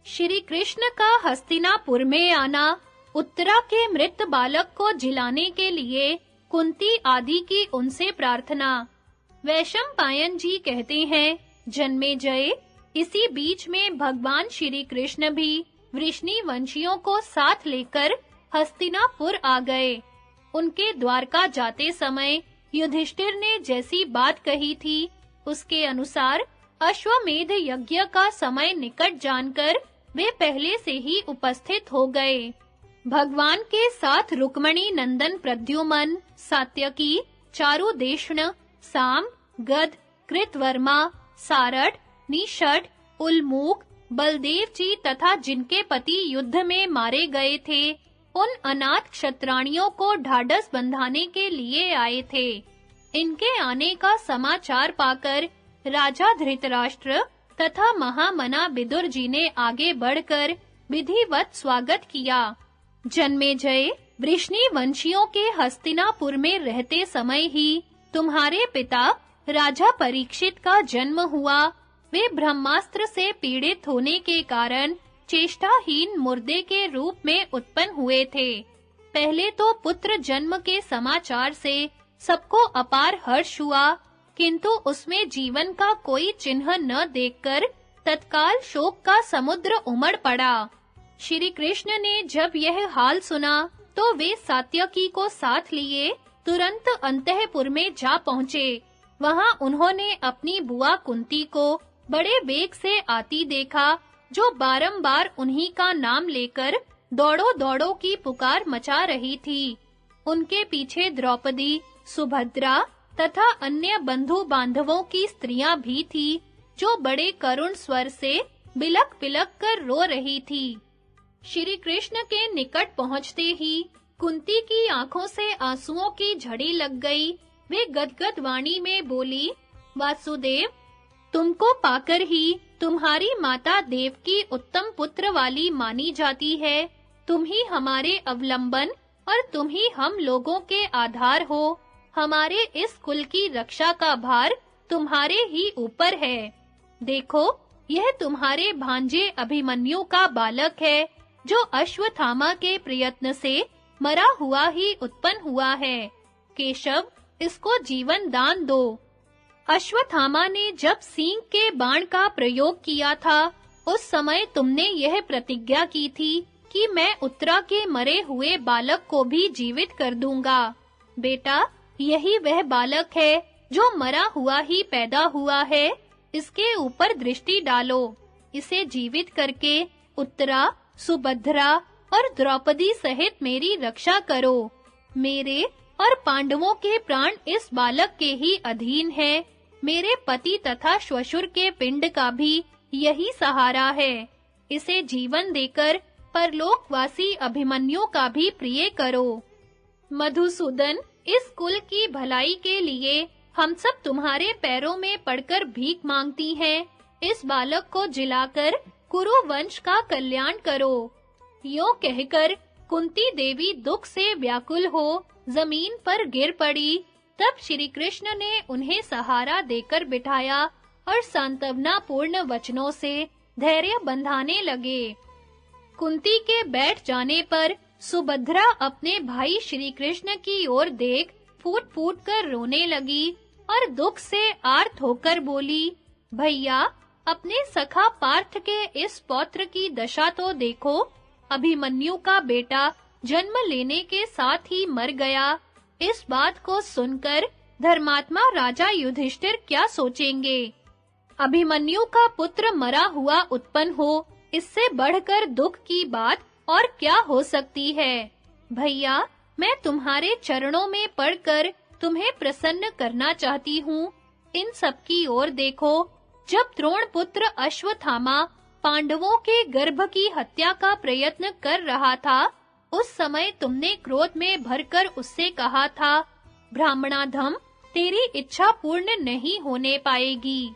श्री कृष्ण का हस्तिनापुर में आना, उत्तरा के मृत बालक को जिलाने के लिए कुंती आदि की उनसे प्रार्थना। वैशंपायन जी कहते हैं, जन्मेजय, इसी बीच में भगवान श्री कृष्ण भी वृष्णि वंशियों को साथ लेकर हस्तिनापुर आ गए। उनके द्वारका जाते समय युधिष्ठिर ने जैसी बात कही थी, उसके अनुसार अश्वमेध यज्ञ का समय निकट जानकर वे पहले से ही उपस्थित हो गए। भगवान के साथ रुक्मणी नंदन प्रद्युमन, सात्यकी, चारुदेशण, साम, गद, कृतवर्मा, सारठ, निषठ, उल्मूक, बलदेव जी तथा जिनके पति युद्ध में मारे गए थे, उन अनाथ क्षत्राणियों को ढाढ़स बंधाने के लिए आए थे। इनके आने का समाचार पाकर राजा धृतराष्ट्र तथा महामना विदुर जी ने आगे बढ़कर विधिवत स्वागत किया। जन्मेजय, वृष्णि वंशियों के हस्तिनापुर में रहते समय ही तुम्हारे पिता राजा परीक्षित का जन्म हुआ। वे ब्रह्मास्त्र से पीड़ित होने के कारण चेष्टाहीन मुर्दे के रूप में उत्पन्न हुए थे। पहले तो पुत्र जन्म के समाचार से सबको अपार हर्ष हुआ, किंतु उसमें जीवन का कोई चिन्ह न देखकर तत्काल शोक का समुद्र उमड़ पड़ा। श्री कृष्ण ने जब यह हाल सुना तो वे सात्यकी को साथ लिए तुरंत अंतःपुर में जा पहुँचे। वहां उन्होंने अपनी बुआ कुंती को बड़े वेग से आती देखा, जो बारंबार उन्हीं का नाम लेकर दौड़ो-दौड़ो की पुकार मचा रही थी। उनके पीछे द्रौपदी, सुभद्रा तथा अन्य बंधु बांधवों की स्त्रियां भी थी, जो बड़े करुण स्वर से बिलक-बिलक कर रो रही थी। श्री कृष्ण के निकट पहुंचते ही कुंती की आंखों से आंसुओं की झड़ी लग गई। वे गदगद वाणी में बोली, वासुदेव, तुमको पाकर ही तुम्हारी माता देवकी उत्तम पुत्र वाली मानी जाती है। तुम ही हमारे अवलंबन और तुम ही हम लोगों के आधार हो। हमारे इस कुल की रक्षा का भार तुम्हारे ही ऊपर है। देखो, यह तुम्हारे भांजे अभिमन्यु का बालक है, जो अश्वत्थामा के प्रयत्न से मरा हुआ ही उत्पन्न हुआ है। केशव, इसको जीवन दान दो। अश्वत्थामा ने जब सींग के बाण का प्रयोग किया था, उस समय तुमने यह प्रतिज्ञा की थी कि मैं उत्तरा के मरे हुए बालक को भी जीवित कर दूंगा। बेटा, यही वह बालक है जो मरा हुआ ही पैदा हुआ है। इसके ऊपर दृष्टि डालो। इसे जीवित करके उत्तरा, सुभद्रा और द्रौपदी सहित मेरी रक्षा करो। मेरे और पांडवों के प्राण इस बालक के ही अधीन है। मेरे पति तथा श्वशुर के पिंड का भी यही सहारा है। इसे जीवन देकर परलोकवासी अभिमन्यु का भी प्रिय करो। मधुसूदन, इस कुल की भलाई के लिए हम सब तुम्हारे पैरों में पड़कर भीख मांगती हैं। इस बालक को जिलाकर कुरु वंश का कल्याण करो। यों कहकर कुंती देवी दुख से व्याकुल हो जमीन पर गिर पड़ी। तब श्री कृष्ण ने उन्हें सहारा देकर बिठाया और सांत्वनापूर्ण वचनों से धैर्य बंधाने लगे। कुंती के बैठ जाने पर सुभद्रा अपने भाई श्री कृष्ण की ओर देख फूट-फूट कर रोने लगी और दुख से आर्त होकर बोली, भैया, अपने सखा पार्थ के इस पौत्र की दशा तो देखो। अभिमन्यु का बेटा जन्म लेने के साथ ही मर गया। इस बात को सुनकर धर्मात्मा राजा युधिष्ठिर क्या सोचेंगे? अभिमन्यु का पुत्र मरा हुआ उत्पन्न हो, इससे बढ़कर दुख की बात और क्या हो सकती है? भैया, मैं तुम्हारे चरणों में पड़कर तुम्हें प्रसन्न करना चाहती हूँ। इन सब की ओर देखो। जब द्रोण पुत्र अश्वत्थामा पांडवों के गर्भ की हत्या का प्रयत्न कर रहा था, उस समय तुमने क्रोध में भरकर उससे कहा था, ब्राह्मणाधम, तेरी इच्छा पूर्ण नहीं होने पाएगी।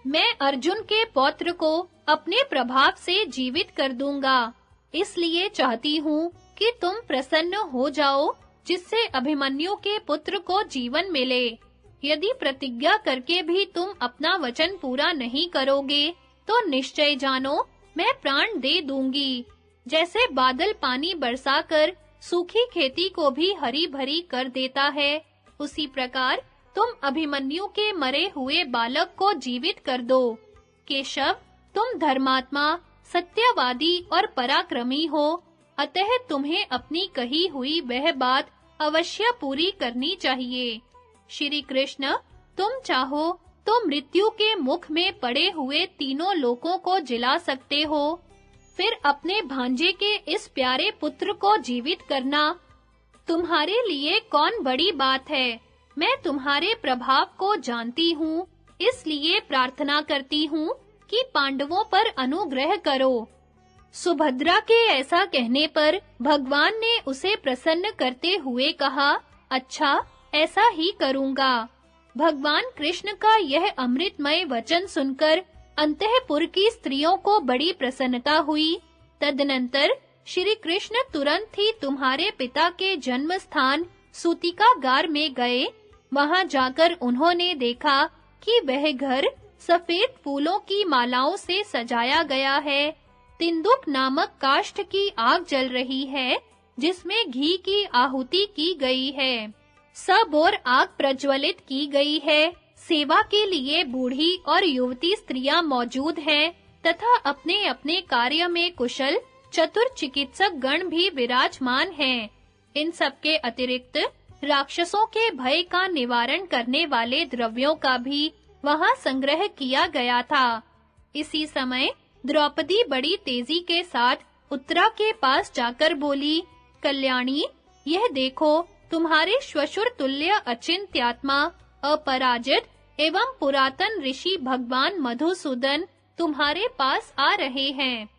मैं अर्जुन के पौत्र को अपने प्रभाव से जीवित कर दूंगा। इसलिए चाहती हूँ कि तुम प्रसन्न हो जाओ, जिससे अभिमन्यु के पुत्र को जीवन मिले। यदि प्रतिज्ञा करके भी तुम अपना वचन पूरा नहीं करोगे, तो निश्चय जानो मैं प्राण दे दूंगी। जैसे बादल पानी बरसाकर सूखी खेती को भी हरी भरी कर देता है, उसी प्रकार तुम अभिमन्यु के मरे हुए बालक को जीवित कर दो। केशव, तुम धर्मात्मा, सत्यवादी और पराक्रमी हो, अतः तुम्हें अपनी कही हुई वह बात अवश्य पूरी करनी चाहिए। श्री कृष्ण, तुम चाहो तो मृत्यु के मुख में पड़े हुए तीनों लोकों को जिला सकते हो, फिर अपने भांजे के इस प्यारे पुत्र को जीवित करना तुम्हारे लिए कौन बड़ी बात है। मैं तुम्हारे प्रभाव को जानती हूँ, इसलिए प्रार्थना करती हूँ कि पांडवों पर अनुग्रह करो। सुभद्रा के ऐसा कहने पर भगवान ने उसे प्रसन्न करते हुए कहा, अच्छा, ऐसा ही करूँगा। भगवान कृष्ण का यह अमृतमय वचन सुनकर अंतःपुर की स्त्रियों को बड़ी प्रसन्नता हुई। तदनंतर श्री कृष्ण तुरंत ही तुम्हारे पिता के जन्म स्थान सूतिकागार में गए। वहां जाकर उन्होंने देखा कि वह घर सफेद फूलों की मालाओं से सजाया गया है। तिंदुक नामक काष्ठ की आग जल रही है, जिसमें घी की आहुति की गई है। सब ओर आग प्रज्वलित की गई है। सेवा के लिए बूढ़ी और युवती स्त्रियां मौजूद हैं तथा अपने-अपने कार्य में कुशल चतुर चिकित्सक गण भी विराजमान हैं। इन सब के अतिरिक्त राक्षसों के भय का निवारण करने वाले द्रव्यों का भी वहां संग्रह किया गया था। इसी समय द्रौपदी बड़ी तेजी के साथ उत्तरा के पास जाकर बोली, कल्याणी, यह देखो, तुम्हारे श्वशुर तुल्य अचिंत्यात्मा, अपराजित एवं पुरातन ऋषि भगवान मधुसूदन तुम्हारे पास आ रहे हैं।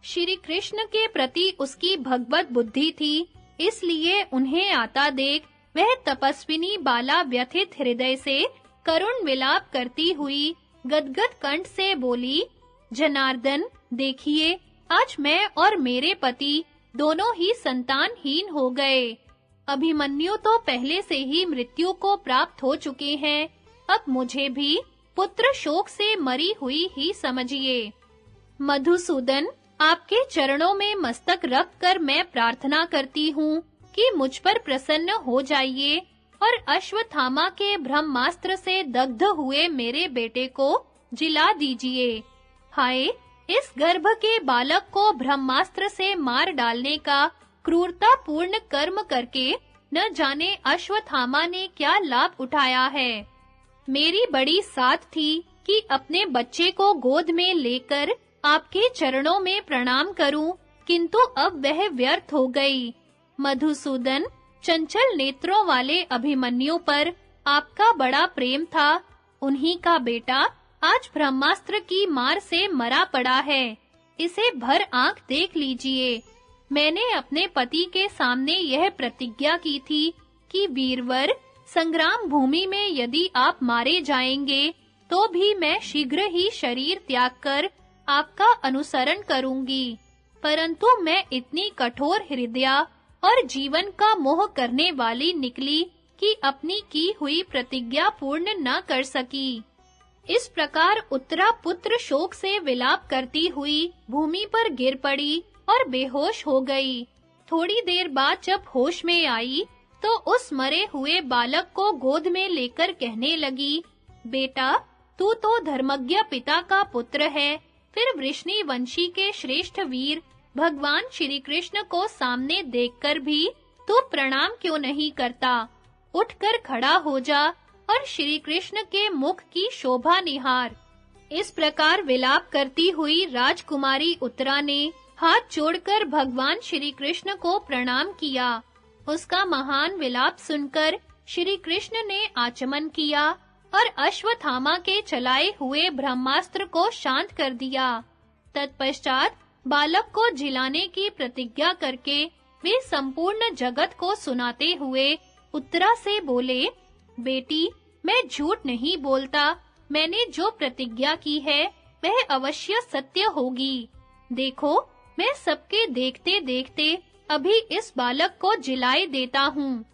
श्री कृष्ण के प्रति उसकी भगवत बुद्धि थी, इसलिए उन्हें आता देख वह तपस्विनी बाला व्यथित हृदय से करुण विलाप करती हुई गदगद कंठ से बोली, जनार्दन, देखिए, आज मैं और मेरे पति दोनों ही संतानहीन हो गए। अभिमन्यु तो पहले से ही मृत्यु को प्राप्त हो चुके हैं, अब मुझे भी पुत्र शोक से मरी हुई ही समझिए। मधुसूदन, आपके चरणों में मस्तक रखकर मैं प्रार्थना करती हूँ कि मुझ पर प्रसन्न हो जाइए और अश्वत्थामा के ब्रह्मास्त्र से दग्ध हुए मेरे बेटे को जिला दीजिए। हाय, इस गर्भ के बालक को ब्रह्मास्त्र से मार डालने का क्रूरता पूर्ण कर्म करके न जाने अश्वत्थामा ने क्या लाभ उठाया है। मेरी बड़ी साथ थी कि अपने बच्चे को गोद में लेकर आपके चरणों में प्रणाम करूं, किंतु अब वह व्यर्थ हो गई। मधुसूदन, चंचल नेत्रों वाले अभिमन्यु पर आपका बड़ा प्रेम था। उन्हीं का बेटा आज ब्रह्मास्त्र की मार से मरा पड़ा है। इसे भर आंख देख लीजिए। मैंने अपने पति के सामने यह प्रतिज्ञा की थी कि वीरवर, संग्राम भूमि में यदि आप मारे जाएंगे तो भी मैं शीघ्र ही शरीर त्याग कर आपका अनुसरण करूंगी। परंतु मैं इतनी कठोर हृदया और जीवन का मोह करने वाली निकली कि अपनी की हुई प्रतिज्ञा पूर्ण न कर सकी। इस प्रकार उत्तरा पुत्र शोक से विलाप करती हुई भूमि पर गिर पड़ी और बेहोश हो गई। थोड़ी देर बाद जब होश में आई तो उस मरे हुए बालक को गोद में लेकर कहने लगी, बेटा, तू तो धर्मज्ञ पिता का पुत्र है, फिर वृष्णिवंशी के श्रेष्ठ वीर भगवान श्री कृष्ण को सामने देखकर भी तू प्रणाम क्यों नहीं करता? उठकर खड़ा हो जा और श्री कृष्ण के मुख की शोभा निहार। इस प्रकार विलाप करती हुई राजकुमारी उत्तरा ने हाथ जोड़कर भगवान श्री कृष्ण को प्रणाम किया। उसका महान विलाप सुनकर श्री कृष्ण ने आचमन किया और अश्वत्थामा के चलाए हुए ब्रह्मास्त्र को शांत कर दिया। तत्पश्चात बालक को जिलाने की प्रतिज्ञा करके वे संपूर्ण जगत को सुनाते हुए उत्तरा से बोले, बेटी, मैं झूठ नहीं बोलता। मैंने जो प्रतिज्ञा की है वह अवश्य सत्य होगी। देखो, मैं सबके देखते-देखते अभी इस बालक को जिलाए देता हूँ।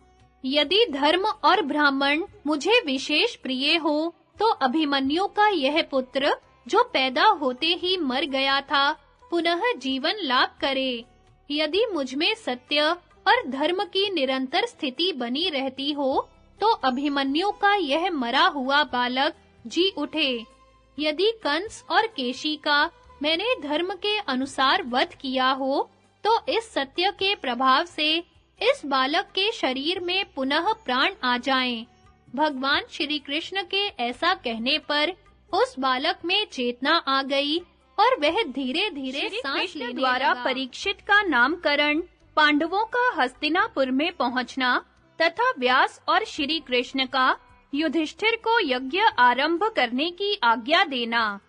यदि धर्म और ब्राह्मण मुझे विशेष प्रिय हो तो अभिमन्यु का यह पुत्र जो पैदा होते ही मर गया था, पुनः जीवन लाभ करे। यदि मुझ में सत्य और धर्म की निरंतर स्थिति बनी रहती हो, तो अभिमन्यु का यह मरा हुआ बालक जी उठे। यदि कंस और केशी का मैंने धर्म के अनुसार वध किया हो, तो इस सत्य के प्रभाव से इस बालक के शरीर में पुनः प्राण आ जाएं। भगवान श्री कृष्ण के ऐसा कहने पर उस बालक में चेतना आ गई और वह धीरे-धीरे सांस लेने द्वारा लगा। परीक्षित का नामकरण, पांडवों का हस्तिनापुर में पहुंचना तथा व्यास और श्री कृष्ण का युधिष्ठिर को यज्ञ आरंभ करने की आज्ञा देना।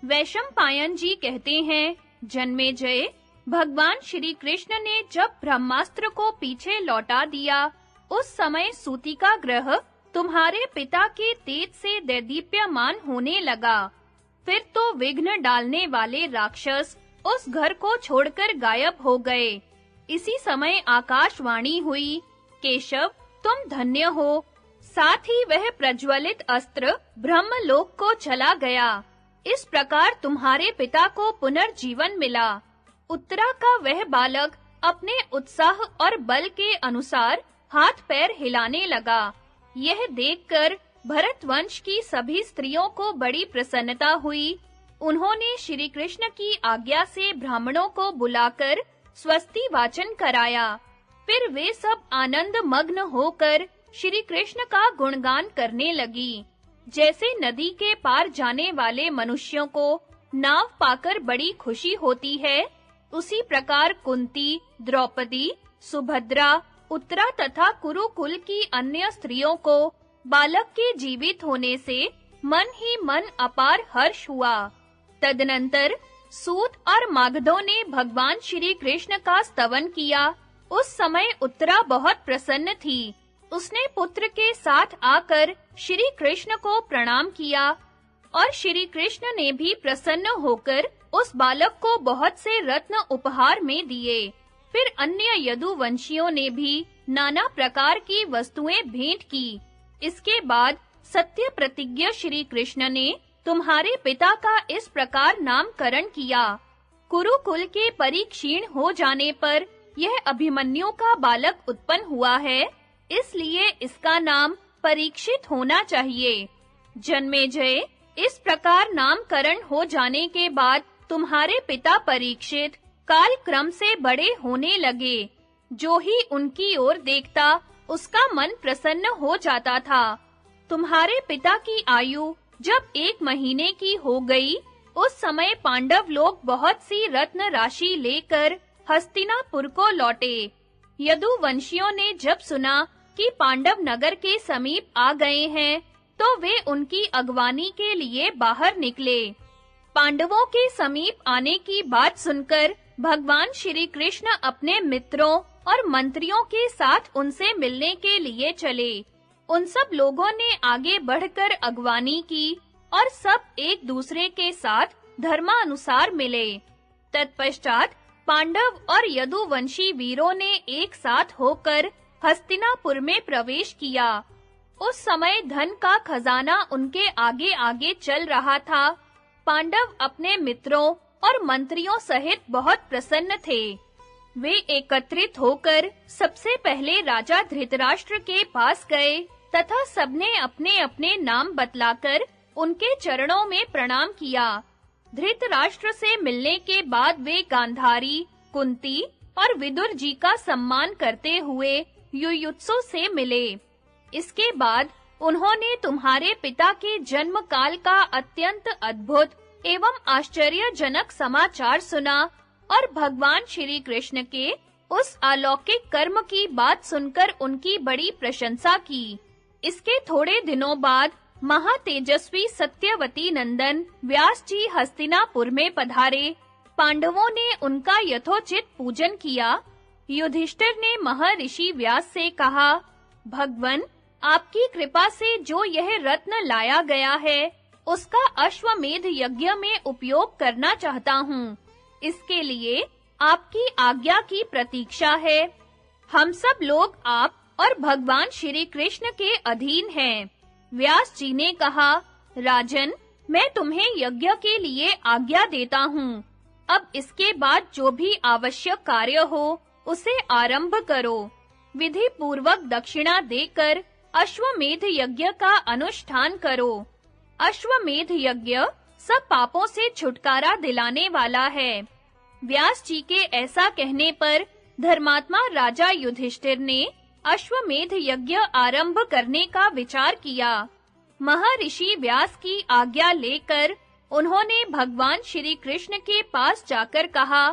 वैशंपायन जी कहते हैं, जन्मेजय, भगवान श्री कृष्ण ने जब ब्रह्मास्त्र को पीछे लौटा दिया, उस समय सूतिका ग्रह तुम्हारे पिता के तेज से दैदीप्यमान होने लगा। फिर तो विघ्न डालने वाले राक्षस उस घर को छोड़कर गायब हो गए। इसी समय आकाशवाणी हुई, केशव, तुम धन्य हो। साथ ही वह प्रज्वलित अस्त्र ब्रह्मलोक को चला गया। इस प्रकार तुम्हारे पिता को पुनर्जीवन मिला। उत्तरा का वह बालक अपने उत्साह और बल के अनुसार हाथ पैर हिलाने लगा। यह देखकर भरतवंश की सभी स्त्रियों को बड़ी प्रसन्नता हुई। उन्होंने श्री कृष्ण की आज्ञा से ब्राह्मणों को बुलाकर स्वस्ति वाचन कराया। फिर वे सब आनंद मग्न होकर श्री कृष्ण का गुणगान करने लगी। जैसे नदी के पार जाने वाले मनुष्यों को नाव पाकर बड़ी खुशी होती है, उसी प्रकार कुंती, द्रौपदी, सुभद्रा, उत्तरा तथा कुरुकुल की अन्य स्त्रियों को बालक के जीवित होने से मन ही मन अपार हर्ष हुआ। तदनंतर सूत और मागधों ने भगवान श्री कृष्ण का स्तवन किया। उस समय उत्तरा बहुत प्रसन्न थी। उसने पुत्र के साथ आकर श्री कृष्ण को प्रणाम किया और श्री कृष्ण ने भी प्रसन्न होकर उस बालक को बहुत से रत्न उपहार में दिए। फिर अन्य यदुवंशियों ने भी नाना प्रकार की वस्तुएं भेंट की। इसके बाद सत्य प्रतिज्ञ श्री कृष्ण ने तुम्हारे पिता का इस प्रकार नामकरण किया। कुरुकुल के परिक्षीण हो जाने पर यह अभिमन्यु का बालक उत्पन्न हुआ है, इसलिए इसका नाम परीक्षित होना चाहिए। जन्मेजय, इस प्रकार नामकरण हो जाने के बाद तुम्हारे पिता परीक्षित काल क्रम से बड़े होने लगे। जो ही उनकी ओर देखता, उसका मन प्रसन्न हो जाता था। तुम्हारे पिता की आयु जब 1 महीने की हो गई, उस समय पांडव लोग बहुत सी रत्न राशि लेकर हस्तिनापुर को लौटे। यदुवंशियों ने जब सुना कि पांडव नगर के समीप आ गए हैं, तो वे उनकी अगवानी के लिए बाहर निकले। पांडवों के समीप आने की बात सुनकर भगवान श्री कृष्ण अपने मित्रों और मंत्रियों के साथ उनसे मिलने के लिए चले। उन सब लोगों ने आगे बढ़कर अगवानी की और सब एक दूसरे के साथ धर्मानुसार मिले। तत्पश्चात पांडव और यदुवंशी वीरों ने एक साथ होकर हस्तिनापुर में प्रवेश किया। उस समय धन का खजाना उनके आगे-आगे चल रहा था। पांडव अपने मित्रों और मंत्रियों सहित बहुत प्रसन्न थे। वे एकत्रित होकर सबसे पहले राजा धृतराष्ट्र के पास गए तथा सबने अपने-अपने नाम बतलाकर उनके चरणों में प्रणाम किया। धृतराष्ट्र से मिलने के बाद वे गांधारी, कुंती और विदुर जी का सम्मान करते हुए युयुत्सु से मिले। इसके बाद उन्होंने तुम्हारे पिता के जन्म काल का अत्यंत अद्भुत एवं आश्चर्यजनक समाचार सुना और भगवान श्री कृष्ण के उस अलौकिक कर्म की बात सुनकर उनकी बड़ी प्रशंसा की। इसके थोड़े दिनों बाद महातेजस्वी सत्यवती नंदन व्यास जी हस्तिनापुर में पधारे। पांडवों ने उनका यथोचित पूजन किया। युधिष्ठिर ने महर्षि व्यास से कहा, भगवन, आपकी कृपा से जो यह रत्न लाया गया है, उसका अश्वमेध यज्ञ में उपयोग करना चाहता हूँ। इसके लिए आपकी आज्ञा की प्रतीक्षा है। हम सब लोग आप और भगवान श्री कृष्ण के अधीन हैं। व्यास जी ने कहा, राजन, मैं तुम्हें यज्ञ के लिए आज्ञा देता हूँ। अब इसके बाद जो भी आवश्यक कार्य हो उसे आरंभ करो। विधि पूर्वक दक्षिणा देकर अश्वमेध यज्ञ का अनुष्ठान करो। अश्वमेध यज्ञ सब पापों से छुटकारा दिलाने वाला है। व्यास जी के ऐसा कहने पर धर्मात्मा राजा युधिष्ठिर ने अश्वमेध यज्ञ आरंभ करने का विचार किया। महर्षि व्यास की आज्ञा लेकर उन्होंने भगवान श्री कृष्ण के पास जाकर कहा,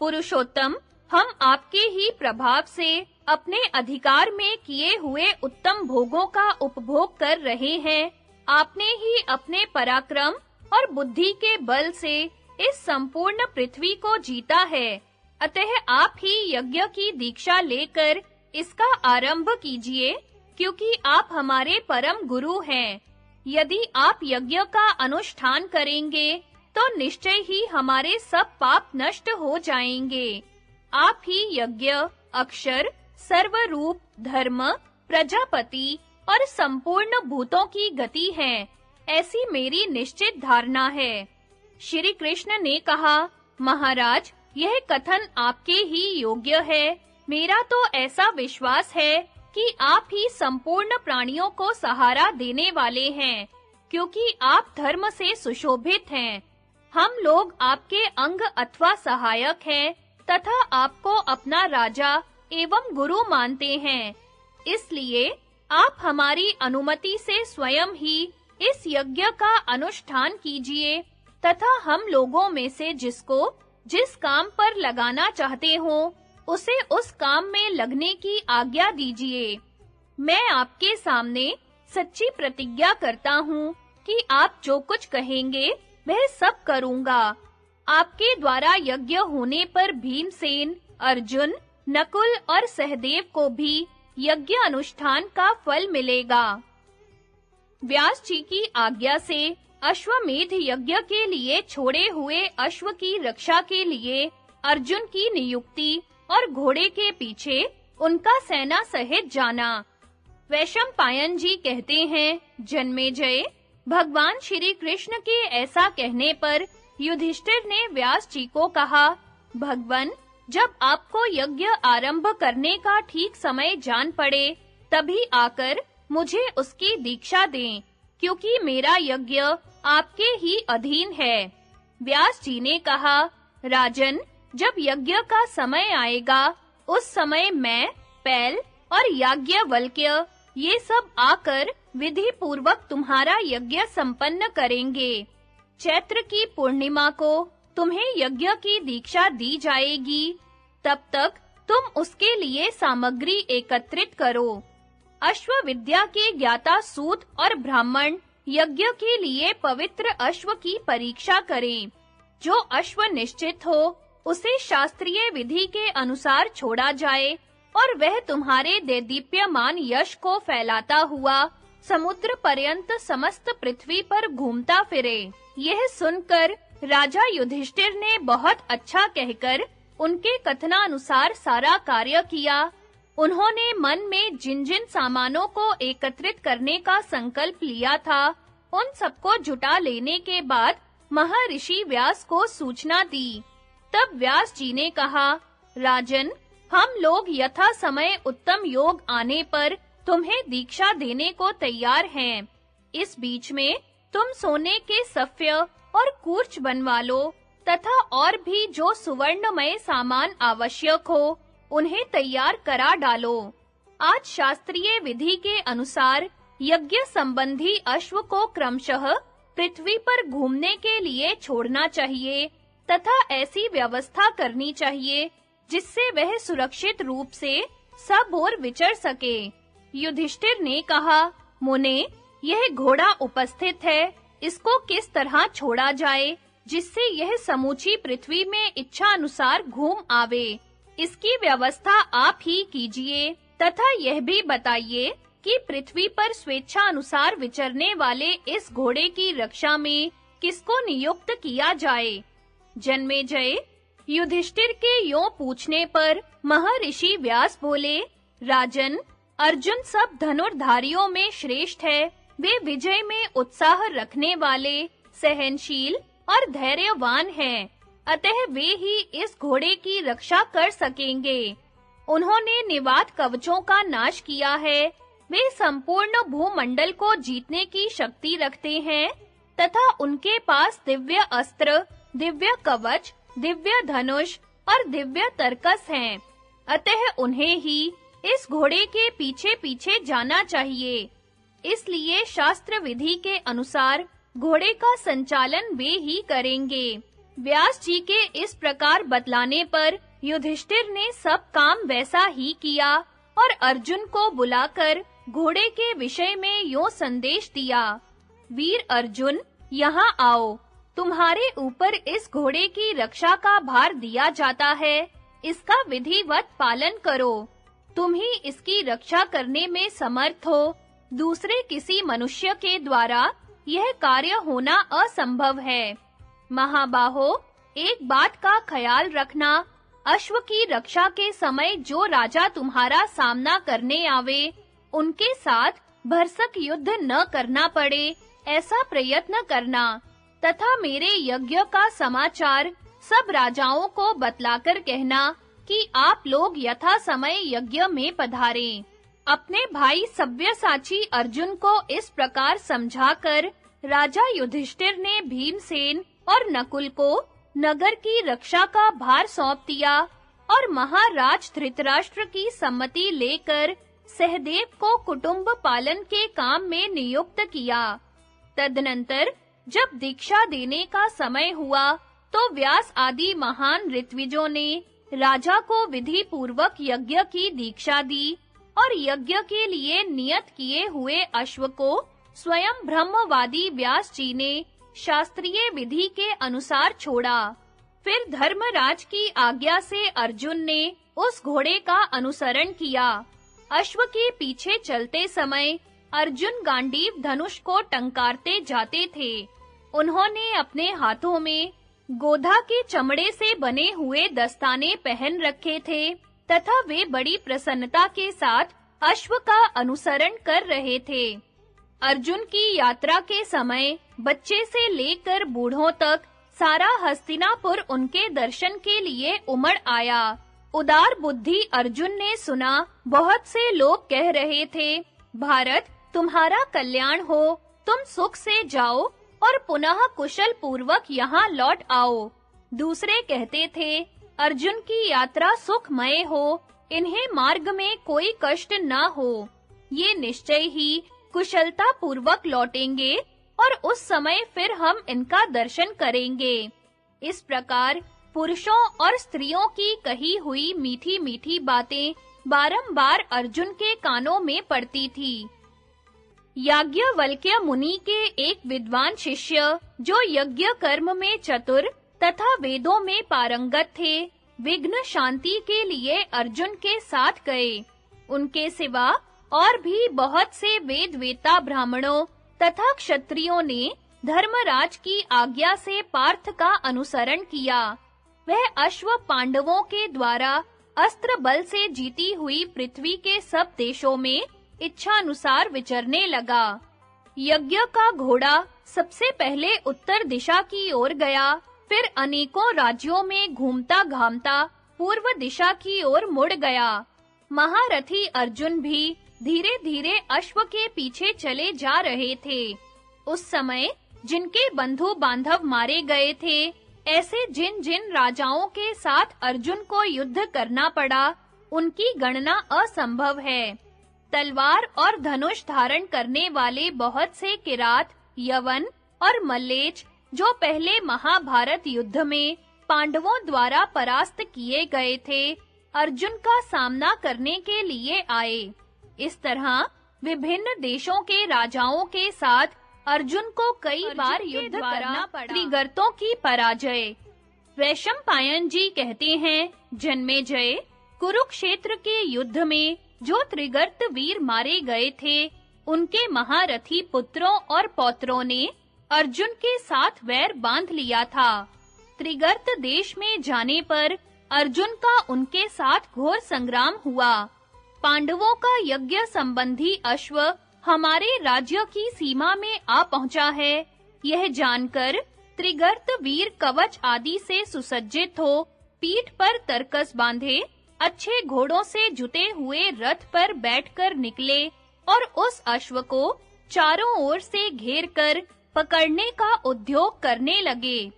पुरुषोत्तम, हम आपके ही प्रभाव से अपने अधिकार में किए हुए उत्तम भोगों का उपभोग कर रहे हैं। आपने ही अपने पराक्रम और बुद्धि के बल से इस संपूर्ण पृथ्वी को जीता है। अतः आप ही यज्ञ की दीक्षा लेकर इसका आरंभ कीजिए, क्योंकि आप हमारे परम गुरु हैं। यदि आप यज्ञ का अनुष्ठान करेंगे तो निश्चय ही हमारे सब पाप नष्ट हो जाएंगे। आप ही यज्ञ, अक्षर, सर्वरूप, धर्म, प्रजापति और संपूर्ण भूतों की गति हैं, ऐसी मेरी निश्चित धारणा है। श्री कृष्ण ने कहा, महाराज, यह कथन आपके ही योग्य है। मेरा तो ऐसा विश्वास है कि आप ही संपूर्ण प्राणियों को सहारा देने वाले हैं, क्योंकि आप धर्म से सुशोभित हैं। हम लोग आपके अंग अथवा सहायक हैं तथा आपको अपना राजा एवं गुरु मानते हैं। इसलिए आप हमारी अनुमति से स्वयं ही इस यज्ञ का अनुष्ठान कीजिए तथा हम लोगों में से जिसको जिस काम पर लगाना चाहते हो उसे उस काम में लगने की आज्ञा दीजिए। मैं आपके सामने सच्ची प्रतिज्ञा करता हूँ कि आप जो कुछ कहेंगे वह सब करूँगा। आपके द्वारा यज्ञ होने पर भीमसेन, अर्जुन, नकुल और सहदेव को भी यज्ञ अनुष्ठान का फल मिलेगा। व्यास जी की आज्ञा से अश्वमेध यज्ञ के लिए छोड़े हुए अश्व की रक्षा के लिए अर्जुन की नियुक्ति और घोड़े के पीछे उनका सेना सहित जाना। वैशंपायन जी कहते हैं, जन्मेजय, भगवान श्री कृष्ण के ऐसा कहने पर युधिष्ठिर ने व्यास जी को कहा, भगवन, जब आपको यज्ञ आरंभ करने का ठीक समय जान पड़े तभी आकर मुझे उसकी दीक्षा दें, क्योंकि मेरा यज्ञ आपके ही अधीन है। व्यास जी ने कहा, राजन, जब यज्ञ का समय आएगा उस समय मैं, पैल और याज्ञवल्क्य ये सब आकर विधि पूर्वक तुम्हारा यज्ञ संपन्न करेंगे। चैत्र की पूर्णिमा को तुम्हें यज्ञ की दीक्षा दी जाएगी। तब तक तुम उसके लिए सामग्री एकत्रित करो। अश्वविद्या के ज्ञाता सूत और ब्राह्मण यज्ञ के लिए पवित्र अश्व की परीक्षा करें। जो अश्व निश्चित हो उसे शास्त्रीय विधि के अनुसार छोड़ा जाए और वह तुम्हारे देदीप्यमान यश को फैलाता हुआ समुद्र पर्यंत समस्त पृथ्वी पर घूमता फिरे। यह सुनकर राजा युधिष्ठिर ने बहुत अच्छा कहकर उनके कथनानुसार सारा कार्य किया। उन्होंने मन में जिन-जिन सामानों को एकत्रित करने का संकल्प लिया था, उन सबको जुटा लेने के बाद महर्षि व्यास को सूचना दी। तब व्यास जी ने कहा, राजन, हम लोग यथा समय उत्तम योग आने पर तुम्हें दीक्षा देने को तैयार हैं। इस बीच में तुम सोने के सफ्य और कूर्च बनवा लो तथा और भी जो सुवर्णमय सामान आवश्यक हो उन्हें तैयार करा डालो। आज शास्त्रीय विधि के अनुसार यज्ञ संबंधी अश्व को क्रमशः पृथ्वी पर घूमने के लिए छोड़ना चाहिए तथा ऐसी व्यवस्था करनी चाहिए जिससे वह सुरक्षित रूप से सब ओर विचर सके। युधिष्ठिर ने कहा, मुने, यह घोड़ा उपस्थित है, इसको किस तरह छोड़ा जाए जिससे यह समूची पृथ्वी में इच्छा अनुसार घूम आवे। इसकी व्यवस्था आप ही कीजिए तथा यह भी बताइए कि पृथ्वी पर स्वेच्छा अनुसार विचरने वाले इस घोड़े की रक्षा में किसको नियुक्त किया जाए। जन्मेजय, युधिष्ठिर के यों पूछने पर महर्षि व्यास बोले, राजन, अर्जुन सब धनुर्धारियों में श्रेष्ठ है। वे विजय में उत्साह रखने वाले, सहनशील और धैर्यवान हैं। अतः वे ही इस घोड़े की रक्षा कर सकेंगे। उन्होंने निवात कवचों का नाश किया है। वे संपूर्ण भूमंडल को जीतने की शक्ति रखते हैं तथा उनके पास दिव्य अस्त्र, दिव्य कवच, दिव्य धनुष और दिव्य तरकस हैं। अतः उन्हें ही इस घोड़े के पीछे-पीछे जाना चाहिए। इसलिए शास्त्र विधि के अनुसार घोड़े का संचालन वे ही करेंगे। व्यास जी के इस प्रकार बतलाने पर युधिष्ठिर ने सब काम वैसा ही किया और अर्जुन को बुलाकर घोड़े के विषय में यूं संदेश दिया। वीर अर्जुन, यहाँ आओ। तुम्हारे ऊपर इस घोड़े की रक्षा का भार दिया जाता है। इसका विधिवत पालन करो। तुम ही इसकी रक्षा करने में समर्थ हो। दूसरे किसी मनुष्य के द्वारा यह कार्य होना असंभव है। महाबाहो, एक बात का ख्याल रखना। अश्व की रक्षा के समय जो राजा तुम्हारा सामना करने आवे, उनके साथ भरसक युद्ध न करना पड़े, ऐसा प्रयत्न करना तथा मेरे यज्ञ का समाचार सब राजाओं को बतलाकर कहना कि आप लोग यथा समय यज्ञ में पधारें। अपने भाई सव्यसाची अर्जुन को इस प्रकार समझाकर राजा युधिष्ठिर ने भीमसेन और नकुल को नगर की रक्षा का भार सौंप दिया और महाराज धृतराष्ट्र की सम्मति लेकर सहदेव को कुटुंब पालन के काम में नियुक्त किया। तदनंतर जब दीक्षा देने का समय हुआ तो व्यास आदि महान ऋत्विजों ने राजा को विधि पूर्वक यज्ञ की दीक्षा दी और यज्ञ के लिए नियत किए हुए अश्व को स्वयं ब्रह्मवादी व्यास जी ने शास्त्रीय विधि के अनुसार छोड़ा। फिर धर्मराज की आज्ञा से अर्जुन ने उस घोड़े का अनुसरण किया। अश्व के पीछे चलते समय अर्जुन गांडीव धनुष को टंकारते जाते थे। उन्होंने अपने हाथों में गोधा के चमड़े से बने हुए दस्ताने पहन रखे थे तथा वे बड़ी प्रसन्नता के साथ अश्व का अनुसरण कर रहे थे। अर्जुन की यात्रा के समय बच्चे से लेकर बूढ़ों तक सारा हस्तिनापुर उनके दर्शन के लिए उमड़ आया। उदार बुद्धि अर्जुन ने सुना, बहुत से लोग कह रहे थे, भारत, तुम्हारा कल्याण हो, तुम सुख से जाओ और पुनः कुशल पूर्वक यहाँ लौट आओ। दूसरे कहते थे, अर्जुन की यात्रा सुखमय हो, इन्हें मार्ग में कोई कष्ट न हो। ये निश्चय ही कुशलता पूर्वक लौटेंगे और उस समय फिर हम इनका दर्शन करेंगे। इस प्रकार पुरुषों और स्त्रियों की कही हुई मीठी-मीठी बातें बारंबार अर्जुन के कानों में पड़ती थी। याज्ञवल्क्य मुनि के एक विद्वान शिष्य जो यज्ञ कर्म में चतुर तथा वेदों में पारंगत थे, विघ्न शांति के लिए अर्जुन के साथ गए। उनके सिवा और भी बहुत से वेदवेता ब्राह्मणों तथा क्षत्रियों ने धर्मराज की आज्ञा से पार्थ का अनुसरण किया। वह अश्व पांडवों के द्वारा अस्त्र बल से जीती हुई पृथ्वी के सब देशों में इच्छा अनुसार विचरने लगा। यज्ञ का घोड़ा सबसे पहले उत्तर दिशा की ओर गया, फिर अनेकों राज्यों में घूमता-घामता पूर्व दिशा की ओर मुड़ गया। महारथी अर्जुन भी धीरे-धीरे अश्व के पीछे चले जा रहे थे। उस समय जिनके बंधु बांधव मारे गए थे, ऐसे जिन-जिन राजाओं के साथ अर्जुन को युद्ध करना पड़ा, उनकी गणना असंभव है। तलवार और धनुष धारण करने वाले बहुत से किरात, यवन और मल्लेच जो पहले महाभारत युद्ध में पांडवों द्वारा परास्त किए गए थे, अर्जुन का सामना करने के लिए आए। इस तरह विभिन्न देशों के राजाओं के साथ अर्जुन को कई बार युद्ध करना पड़ा। त्रिगर्तों की पराजय। वैशंपायन जी कहते हैं, जन्मेजय, कुरुक्षेत्र के युद्ध में जो त्रिगर्त वीर मारे गए थे, उनके महारथी पुत्रों और पौत्रों ने अर्जुन के साथ वैर बांध लिया था। त्रिगर्त देश में जाने पर अर्जुन का उनके साथ घोर संग्राम हुआ। पांडवों का यज्ञ संबंधी अश्व हमारे राज्य की सीमा में आ पहुंचा है, यह जानकर त्रिगर्त वीर कवच आदि से सुसज्जित हो, पीठ पर तरकस बांधे, अच्छे घोड़ों से जुते हुए रथ पर बैठकर निकले और उस अश्व को चारों ओर से घेरकर पकड़ने का उद्योग करने लगे।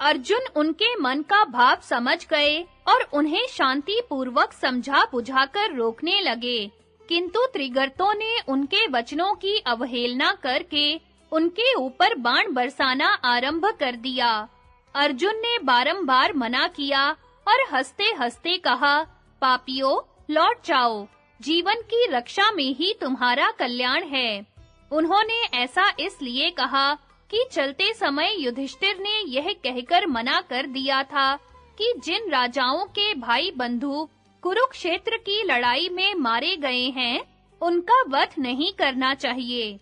अर्जुन उनके मन का भाव समझ गए और उन्हें शांति पूर्वक समझा बुझाकर रोकने लगे, किंतु त्रिगर्तों ने उनके वचनों की अवहेलना करके उनके ऊपर बाण बरसाना आरंभ कर दिया। अर्जुन ने बारंबार मना किया और हंसते-हंसते कहा, पापियों, लौट जाओ, जीवन की रक्षा में ही तुम्हारा कल्याण है। उन्होंने ऐसा इसलिए कहा कि चलते समय युधिष्ठिर ने यह कहकर मना कर दिया था कि जिन राजाओं के भाई बंधु कुरुक्षेत्र की लड़ाई में मारे गए हैं, उनका वध नहीं करना चाहिए।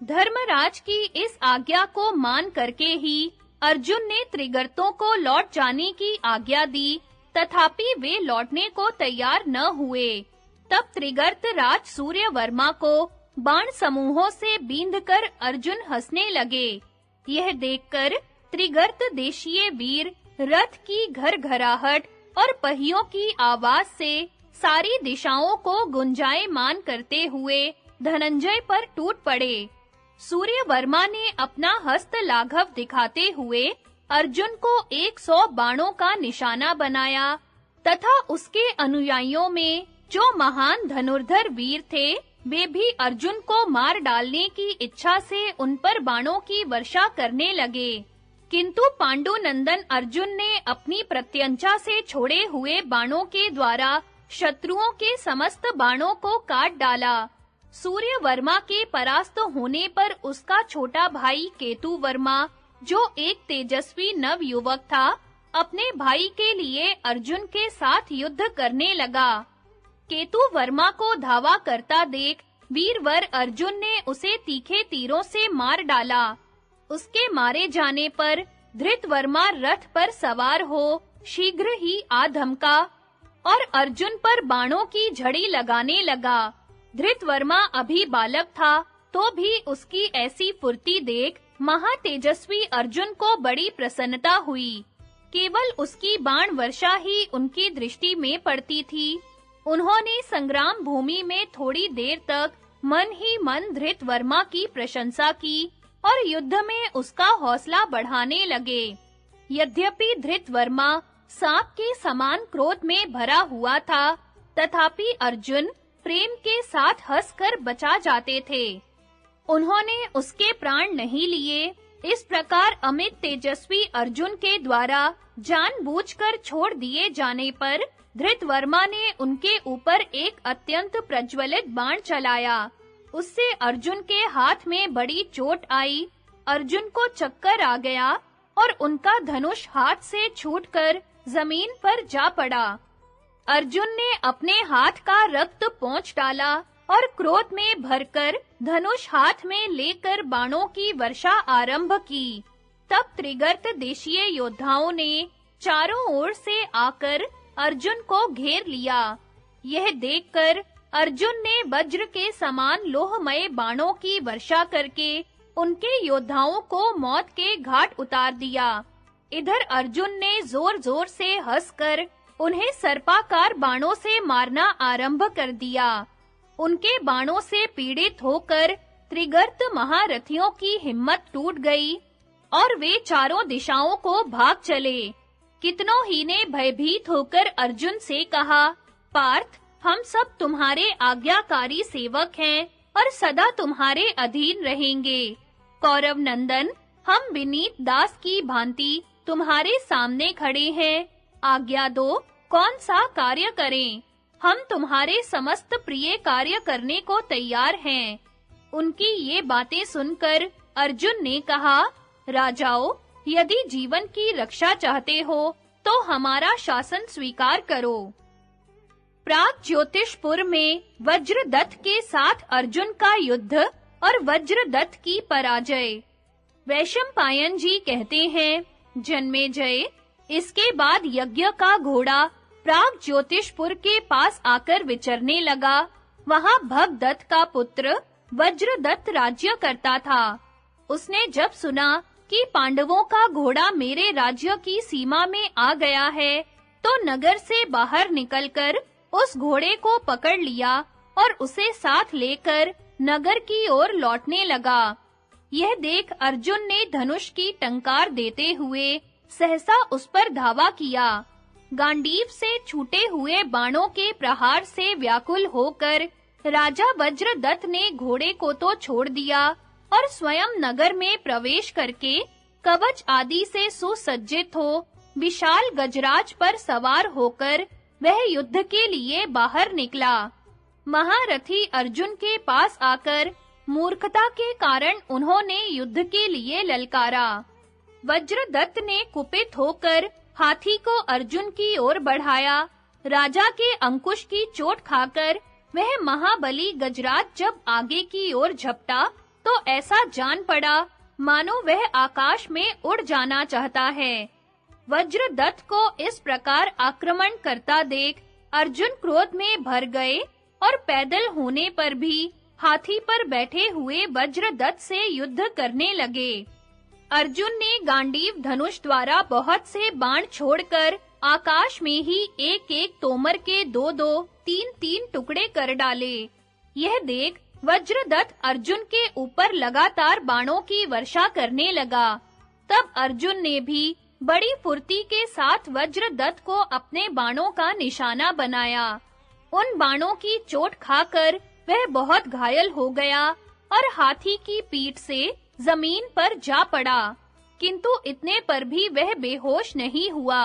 धर्मराज की इस आज्ञा को मान करके ही अर्जुन ने त्रिगर्तों को लौट जाने की आज्ञा दी, तथापि वे लौटने को तैयार न हुए। तब त्रिगर्त राज सूर्यवर्मा को बाण समूहों से बींधकर अर्जुन हंसने लगे। यह देखकर त्रिगर्त देशीय वीर रथ की घरघराहट और पहियों की आवाज से सारी दिशाओं को गुंजायमान करते हुए धनंजय पर टूट पड़े। सूर्यवर्मा ने अपना हस्त लाघव दिखाते हुए अर्जुन को 100 बाणों का निशाना बनाया तथा उसके अनुयायियों में जो महान धनुर्धर वीर थे, वे भी अर्जुन को मार डालने की इच्छा से उन पर बाणों की वर्षा करने लगे। किंतु पांडुनंदन अर्जुन ने अपनी प्रत्यंचा से छोड़े हुए बाणों के द्वारा शत्रुओं के समस्त बाणों को काट डाला। सूर्यवर्मा के परास्त होने पर उसका छोटा भाई केतुवर्मा, जो एक तेजस्वी नवयुवक था, अपने भाई के लिए अर्जुन के साथ युद्ध करने लगा। केतुवर्मा को धावा करता देख वीरवर अर्जुन ने उसे तीखे तीरों से मार डाला। उसके मारे जाने पर धृतवर्मा रथ पर सवार हो शीघ्र ही आ धमका और अर्जुन पर बाणों की झड़ी लगाने लगा। धृतवर्मा अभी बालक था, तो भी उसकी ऐसी फुर्ती देख महातेजस्वी अर्जुन को बड़ी प्रसन्नता हुई। केवल उसकी बाण वर्षा ही उनकी दृष्टि में पड़ती थी। उन्होंने संग्राम भूमि में थोड़ी देर तक मन ही मन धृतवर्मा की प्रशंसा की और युद्ध में उसका हौसला बढ़ाने लगे। यद्यपि धृतवर्मा सांप के समान क्रोध में भरा हुआ था, तथापि अर्जुन प्रेम के साथ हंसकर बचा जाते थे। उन्होंने उसके प्राण नहीं लिए। इस प्रकार अमित तेजस्वी अर्जुन के द्वारा जानबूझकर छोड़ दिए जाने पर धृतवर्मा ने उनके ऊपर एक अत्यंत प्रज्वलित बाण चलाया। उससे अर्जुन के हाथ में बड़ी चोट आई। अर्जुन को चक्कर आ गया और उनका धनुष हाथ से छूटकर जमीन पर जा पड़ा। अर्जुन ने अपने हाथ का रक्त पोंछ डाला और क्रोध में भरकर धनुष हाथ में लेकर बाणों की वर्षा आरंभ की। तब त्रिगर्त देशीय योद्धाओं ने चारों ओर से आकर अर्जुन को घेर लिया। यह देखकर अर्जुन ने वज्र के समान लोहमय बाणों की वर्षा करके उनके योद्धाओं को मौत के घाट उतार दिया। इधर अर्जुन ने जोर-जोर से हंसकर उन्हें सर्पाकार बाणों से मारना आरंभ कर दिया। उनके बाणों से पीड़ित होकर त्रिगर्त महारथियों की हिम्मत टूट गई और वे चारों दिशाओं को भाग चले। कितनों ही ने भयभीत होकर अर्जुन से कहा, पार्थ, हम सब तुम्हारे आज्ञाकारी सेवक हैं और सदा तुम्हारे अधीन रहेंगे। कौरव नंदन, हम विनीत दास की भांति तुम्हारे सामने खड़े हैं। आज्ञा दो, कौन सा कार्य करें? हम तुम्हारे समस्त प्रिय कार्य करने को तैयार हैं। उनकी ये बातें सुनकर अर्जुन ने कहा, राजाओं, यदि जीवन की रक्षा चाहते हो तो हमारा शासन स्वीकार करो। प्राग ज्योतिषपुर में वज्रदत्त के साथ अर्जुन का युद्ध और वज्रदत्त की पराजय। वैशंपायन जी कहते हैं, जन्मेजय, इसके बाद यज्ञ का घोड़ा प्राग ज्योतिषपुर के पास आकर विचरने लगा। वहां भगदत्त का पुत्र वज्रदत्त राज्य करता था। उसने जब सुना कि पांडवों का घोड़ा मेरे राज्य की सीमा में आ गया है, तो नगर से बाहर निकलकर उस घोड़े को पकड़ लिया और उसे साथ लेकर नगर की ओर लौटने लगा। यह देख अर्जुन ने धनुष की टंकार देते हुए सहसा उस पर धावा किया। गांडीव से छूटे हुए बाणों के प्रहार से व्याकुल होकर राजा वज्रदत्त ने घोड़े को तो छोड़ दिया और स्वयं नगर में प्रवेश करके कवच आदि से सुसज्जित हो विशाल गजराज पर सवार होकर वह युद्ध के लिए बाहर निकला। महारथी अर्जुन के पास आकर मूर्खता के कारण उन्होंने युद्ध के लिए ललकारा। वज्रदत्त ने कुपित होकर हाथी को अर्जुन की ओर बढ़ाया। राजा के अंकुश की चोट खाकर वह महाबली गजराज जब आगे की ओर झपटा तो ऐसा जान पड़ा मानो वह आकाश में उड़ जाना चाहता है। वज्रदत्त को इस प्रकार आक्रमण करता देख अर्जुन क्रोध में भर गए और पैदल होने पर भी हाथी पर बैठे हुए वज्रदत्त से युद्ध करने लगे। अर्जुन ने गांडीव धनुष द्वारा बहुत से बाण छोड़कर आकाश में ही एक-एक तोमर के 2-2, 3-3 टुकड़े कर डाले। यह देख वज्रदत्त अर्जुन के ऊपर लगातार बाणों की वर्षा करने लगा। तब अर्जुन ने भी बड़ी फुर्ती के साथ वज्रदत्त को अपने बाणों का निशाना बनाया। उन बाणों की चोट खाकर वह बहुत घायल हो गया और हाथी की पीठ से जमीन पर जा पड़ा, किंतु इतने पर भी वह बेहोश नहीं हुआ।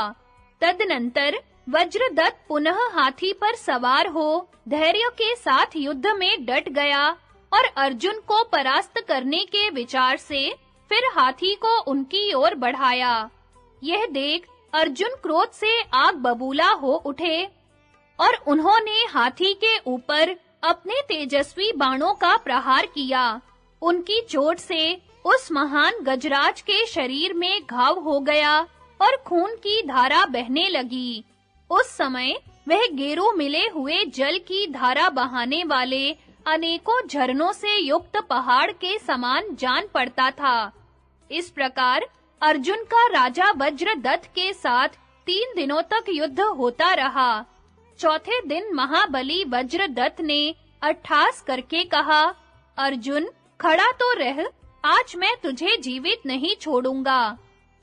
तदनंतर वज्रदत्त पुनः हाथी पर सवार हो धैर्य के साथ युद्ध में डट गया और अर्जुन को परास्त करने के विचार से फिर हाथी को उनकी ओर बढ़ाया। यह देख अर्जुन क्रोध से आग बबूला हो उठे और उन्होंने हाथी के ऊपर अपने तेजस्वी बाणों का प्रहार किया। उनकी चोट से उस महान गजराज के शरीर में घाव हो गया और खून की धारा बहने लगी। उस समय वह गेरू मिले हुए जल की धारा बहाने वाले अनेकों झरनों से युक्त पहाड़ के समान जान पड़ता था। इस प्रकार अर्जुन का राजा वज्रदत्त के साथ 3 दिनों तक युद्ध होता रहा। चौथे दिन महाबली वज्रदत्त ने अट्ठास करके कहा, अर्जुन खड़ा तो रह, आज मैं तुझे जीवित नहीं छोड़ूंगा।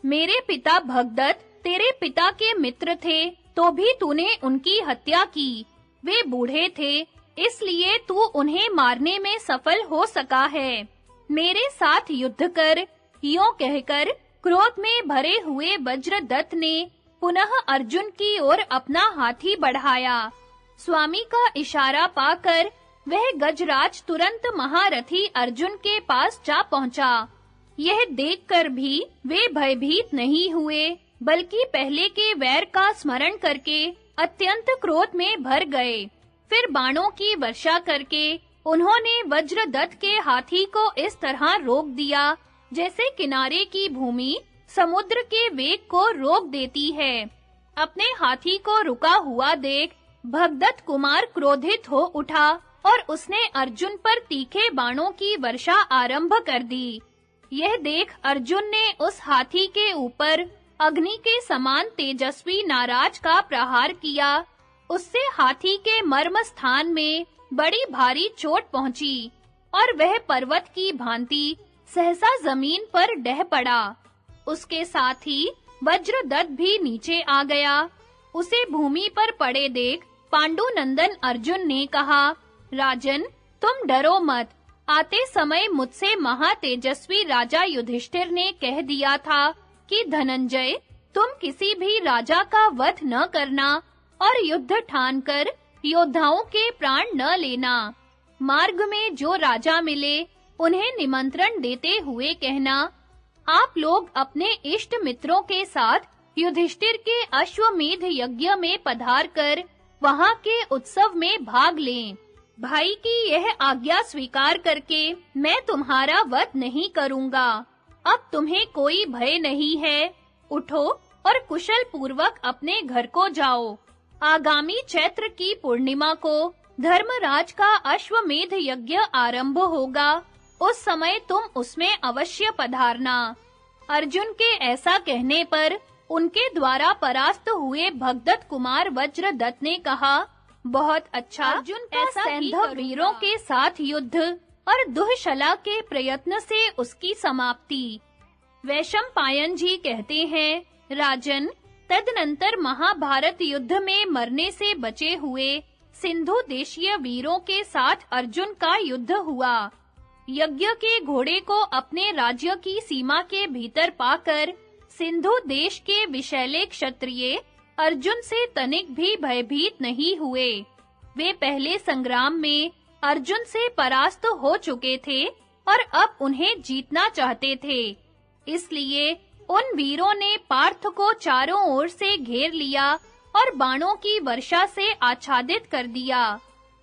मेरे पिता भगदत्त तेरे पिता के मित्र थे, तो भी तूने उनकी हत्या की। वे बूढ़े थे, इसलिए तू उन्हें मारने में सफल हो सका है। मेरे साथ युद्ध कर। यों कहकर क्रोध में भरे हुए वज्रदत्त ने पुनः अर्जुन की ओर अपना हाथी बढ़ाया। स्वामी का इशारा पाकर वह गजराज तुरंत महारथी अर्जुन के पास जा पहुंचा। यह देखकर भी वे भयभीत नहीं हुए, बल्कि पहले के वैर का स्मरण करके अत्यंत क्रोध में भर गए। फिर बाणों की वर्षा करके उन्होंने वज्रदत्त के हाथी को इस तरह रोक दिया जैसे किनारे की भूमि समुद्र के वेग को रोक देती है। अपने हाथी को रुका हुआ देख भगदत्त कुमार क्रोधित हो उठा और उसने अर्जुन पर तीखे बाणों की वर्षा आरंभ कर दी। यह देख अर्जुन ने उस हाथी के ऊपर अग्नि के समान तेजस्वी नाराज का प्रहार किया। उससे हाथी के मर्म स्थान में बड़ी भारी चोट पहुंची और वह पर्वत की भांति सहसा जमीन पर ढह पड़ा। उसके साथ ही वज्रदत्त भी नीचे आ गया। उसे भूमि पर पड़े देख पांडुनंदन अर्जुन ने कहा, राजन, तुम डरो मत। आते समय मुझसे महातेजस्वी राजा युधिष्ठिर ने कह दिया था कि धनंजय, तुम किसी भी राजा का वध न करना और युद्ध ठानकर योद्धाओं के प्राण न लेना। मार्ग में जो राजा मिले उन्हें निमंत्रण देते हुए कहना, आप लोग अपने इष्ट मित्रों के साथ युधिष्ठिर के अश्वमेध यज्ञ में पधारकर वहां के उत्सव में भाग लें। भाई की यह आज्ञा स्वीकार करके मैं तुम्हारा वध नहीं करूंगा। अब तुम्हें कोई भय नहीं है। उठो और कुशल पूर्वक अपने घर को जाओ। आगामी चैत्र की पूर्णिमा को धर्मराज का अश्वमेध यज्ञ आरंभ होगा। उस समय तुम उसमें अवश्य पधारना। अर्जुन के ऐसा कहने पर उनके द्वारा परास्त हुए भगदत्त कुमार वज्रदत्त ने कहा, बहुत अच्छा, अर्जुन का ऐसा सैंधव वीरों के साथ युद्ध और दुःशला के प्रयत्न से उसकी समाप्ति। वैशंपायन जी कहते हैं, राजन, तदनंतर महाभारत युद्ध में मरने से बचे हुए सिंधु देशीय वीरों के साथ अर्जुन का युद्ध हुआ। यज्ञ के घोड़े को अपने राज्य की सीमा के भीतर पाकर सिंधु देश के विशैले क्षत्रिय अर्जुन से तनिक भी भयभीत नहीं हुए। वे पहले संग्राम में अर्जुन से परास्त हो चुके थे और अब उन्हें जीतना चाहते थे। इसलिए उन वीरों ने पार्थ को चारों ओर से घेर लिया और बाणों की वर्षा से आच्छादित कर दिया।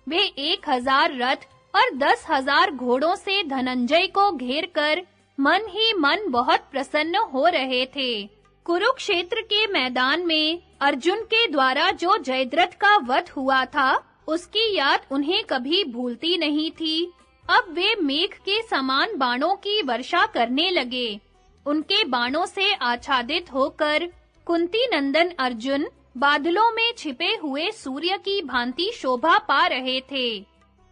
वे 1000 रथ और 10,000 घोड़ों से धनंजय को घेरकर मन ही मन बहुत प्रसन्न हो रहे थे। कुरुक्षेत्र के मैदान में अर्जुन के द्वारा जो जयद्रथ का वध हुआ था, उसकी याद उन्हें कभी भूलती नहीं थी। अब वे मेघ के समान बाणों की वर्षा करने लगे। उनके बाणों से आच्छादित होकर कुंती नंदन अर्जुन बादलों में छिपे हुए सूर्य की भांति शोभा पा रहे थे।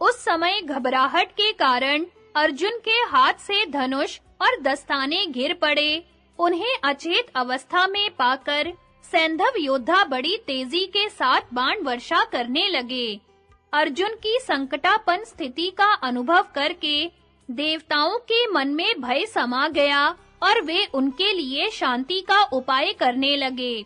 उस समय घबराहट के कारण अर्जुन के हाथ से धनुष और दस्ताने गिर पड़े। उन्हें अचेत अवस्था में पाकर सैंधव योद्धा बड़ी तेजी के साथ बाण वर्षा करने लगे। अर्जुन की संकटापन्न स्थिति का अनुभव करके देवताओं के मन में भय समा गया और वे उनके लिए शांति का उपाय करने लगे।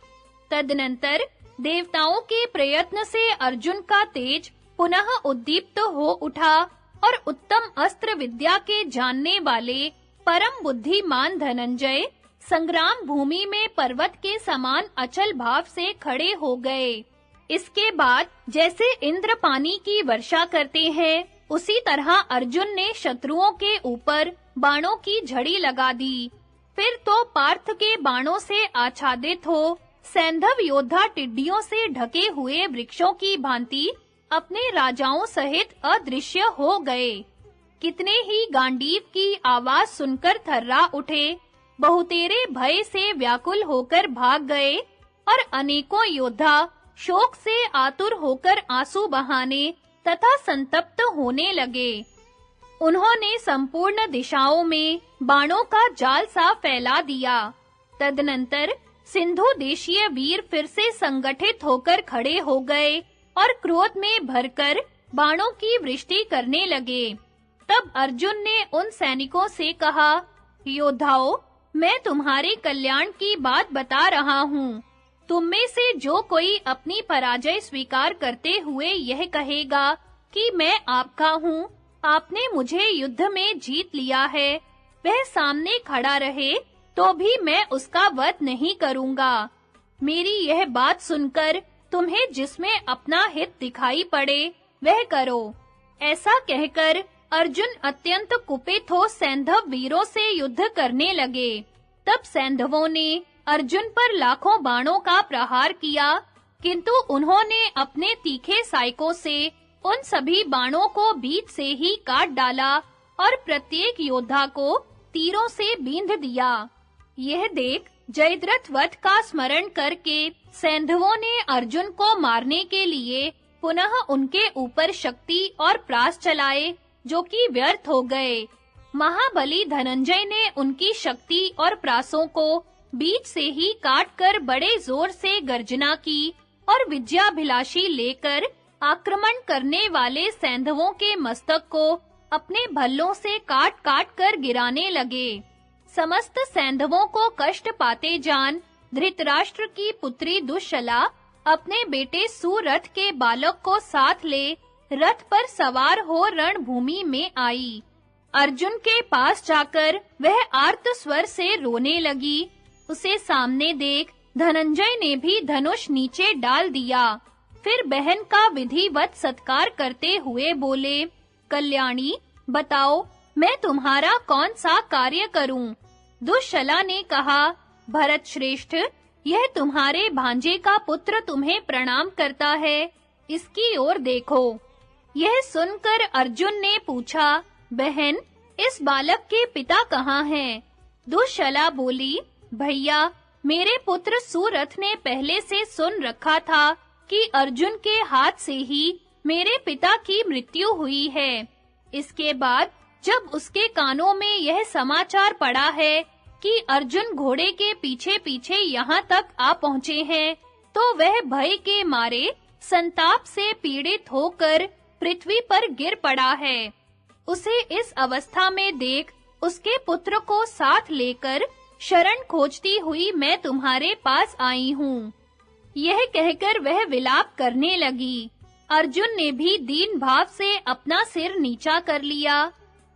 तदनंतर देवताओं के प्रयत्न से अर्जुन का तेज पुनः उद्दीप्त हो उठा और उत्तम अस्त्र विद्या के जानने वाले परम बुद्धिमान धनंजय संग्राम भूमि में पर्वत के समान अचल भाव से खड़े हो गए। इसके बाद जैसे इंद्र पानी की वर्षा करते हैं, उसी तरह अर्जुन ने शत्रुओं के ऊपर बाणों की झड़ी लगा दी। फिर तो पार्थ के बाणों से आच्छादित हो सैंधव योद्धा टिड्डियों से ढके हुए वृक्षों की भांति अपने राजाओं सहित अदृश्य हो गए। कितने ही गांडीव की आवाज सुनकर थर्रा उठे, बहुतेरे भय से व्याकुल होकर भाग गए और अनेकों योद्धा शोक से आतुर होकर आंसू बहाने तथा संतप्त होने लगे। उन्होंने संपूर्ण दिशाओं में बाणों का जाल सा फैला दिया। तदनंतर सिंधु देशीय वीर फिर से संगठित होकर खड़े हो गए और क्रोध में भरकर बाणों की वृष्टि करने लगे। तब अर्जुन ने उन सैनिकों से कहा, योद्धाओं, मैं तुम्हारे कल्याण की बात बता रहा हूँ। तुम में से जो कोई अपनी पराजय स्वीकार करते हुए यह कहेगा कि मैं आपका हूँ, आपने मुझे युद्ध में जीत लिया है, वह सामने खड़ा रहे तो भी मैं उसका वध नहीं करूँगा। मेरी यह बात सुनकर तुम्हें जिसमें अपना हित दिखाई पड़े वह करो। ऐसा कहकर अर्जुन अत्यंत कुपित हो सैंधव वीरों से युद्ध करने लगे। तब सैंधवों ने अर्जुन पर लाखों बाणों का प्रहार किया, किंतु उन्होंने अपने तीखे सायकों से उन सभी बाणों को बीच से ही काट डाला और प्रत्येक योद्धा को तीरों से बींध दिया। यह देख जयद्रथ वध का स्मरण करके सैंधवों ने अर्जुन को मारने के लिए पुनः उनके ऊपर शक्ति और प्रास चलाए, जो कि व्यर्थ हो गए। महाबली धनंजय ने उनकी शक्ति और प्रासों को बीच से ही काटकर बड़े जोर से गर्जना की और विद्याभिलाषी लेकर आक्रमण करने वाले सैंधवों के मस्तक को अपने भल्लों से काट-काट कर गिराने लगे। समस्त सैंधवों को कष्ट पाते जान धृतराष्ट्र की पुत्री दुःशला अपने बेटे सुरथ के बालक को साथ ले रथ पर सवार हो रणभूमि में आई। अर्जुन के पास जाकर वह आर्त स्वर से रोने लगी। उसे सामने देख धनंजय ने भी धनुष नीचे डाल दिया। फिर बहन का विधिवत सत्कार करते हुए बोले, कल्याणी, बताओ मैं तुम्हारा कौन सा कार्य करूं? दुःशला ने कहा, भरत श्रेष्ठ, यह तुम्हारे भांजे का पुत्र तुम्हें प्रणाम करता है, इसकी ओर देखो। यह सुनकर अर्जुन ने पूछा, बहन, इस बालक के पिता कहाँ हैं? दुश्शला बोली, भैया, मेरे पुत्र सूरथ ने पहले से सुन रखा था कि अर्जुन के हाथ से ही मेरे पिता की मृत्यु हुई है। इसके बाद जब उसके कानों में यह समाचार पड़ा है कि अर्जुन घोड़े के पीछे-पीछे यहाँ तक आ पहुँचे हैं, तो वह भय के मारे संताप से पीड़ित होकर पृथ्वी पर गिर पड़ा है। उसे इस अवस्था में देख उसके पुत्र को साथ लेकर शरण खोजती हुई मैं तुम्हारे पास आई हूँ। यह कहकर वह विलाप करने लगी। अर्जुन ने भी दीन भाव से अपना सिर नीचा कर लिया।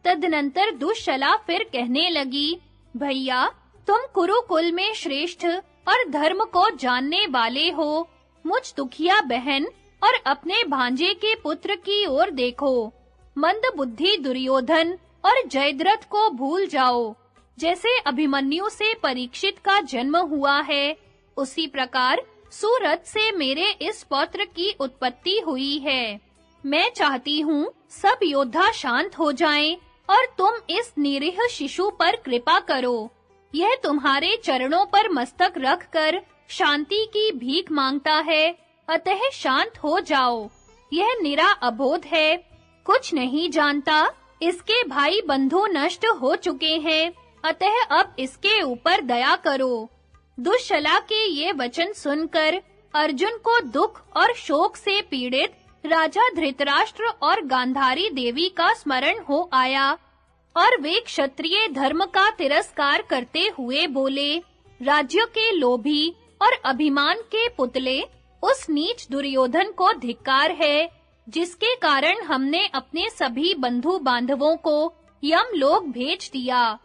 तदनंतर दुश्शला फिर कहने लगी, भैया, तुम कुरुकुल में श्रेष्ठ और धर्म को जानने वाले हो। मुझ दुखिया बहन और अपने भांजे के पुत्र की ओर देखो। मंदबुद्धि दुर्योधन और जयद्रथ को भूल जाओ। जैसे अभिमन्यु से परीक्षित का जन्म हुआ है, उसी प्रकार सूरथ से मेरे इस पौत्र की उत्पत्ति हुई है। मैं चाहती हूँ सब योद्धा शांत हो जाएं और तुम इस निरीह शिशु पर कृपा करो। यह तुम्हारे चरणों पर मस्तक रखकर शांति की भीख मांगता है, अतः शांत हो जाओ। यह निरा अबोध है, कुछ नहीं जानता। इसके भाई बंधु नष्ट हो चुके हैं, अतः अब इसके ऊपर दया करो। दुश्शला के ये वचन सुनकर अर्जुन को दुख और शोक से पीड़ित राजा धृतराष्ट्र और गांधारी देवी का स्मरण हो आया और वे क्षत्रिय धर्म का तिरस्कार करते हुए बोले, राज्य के लोभी और अभिमान के पुतले, उस नीच दुर्योधन को धिक्कार है, जिसके कारण हमने अपने सभी बंधु बांधवों को यमलोक भेज दिया।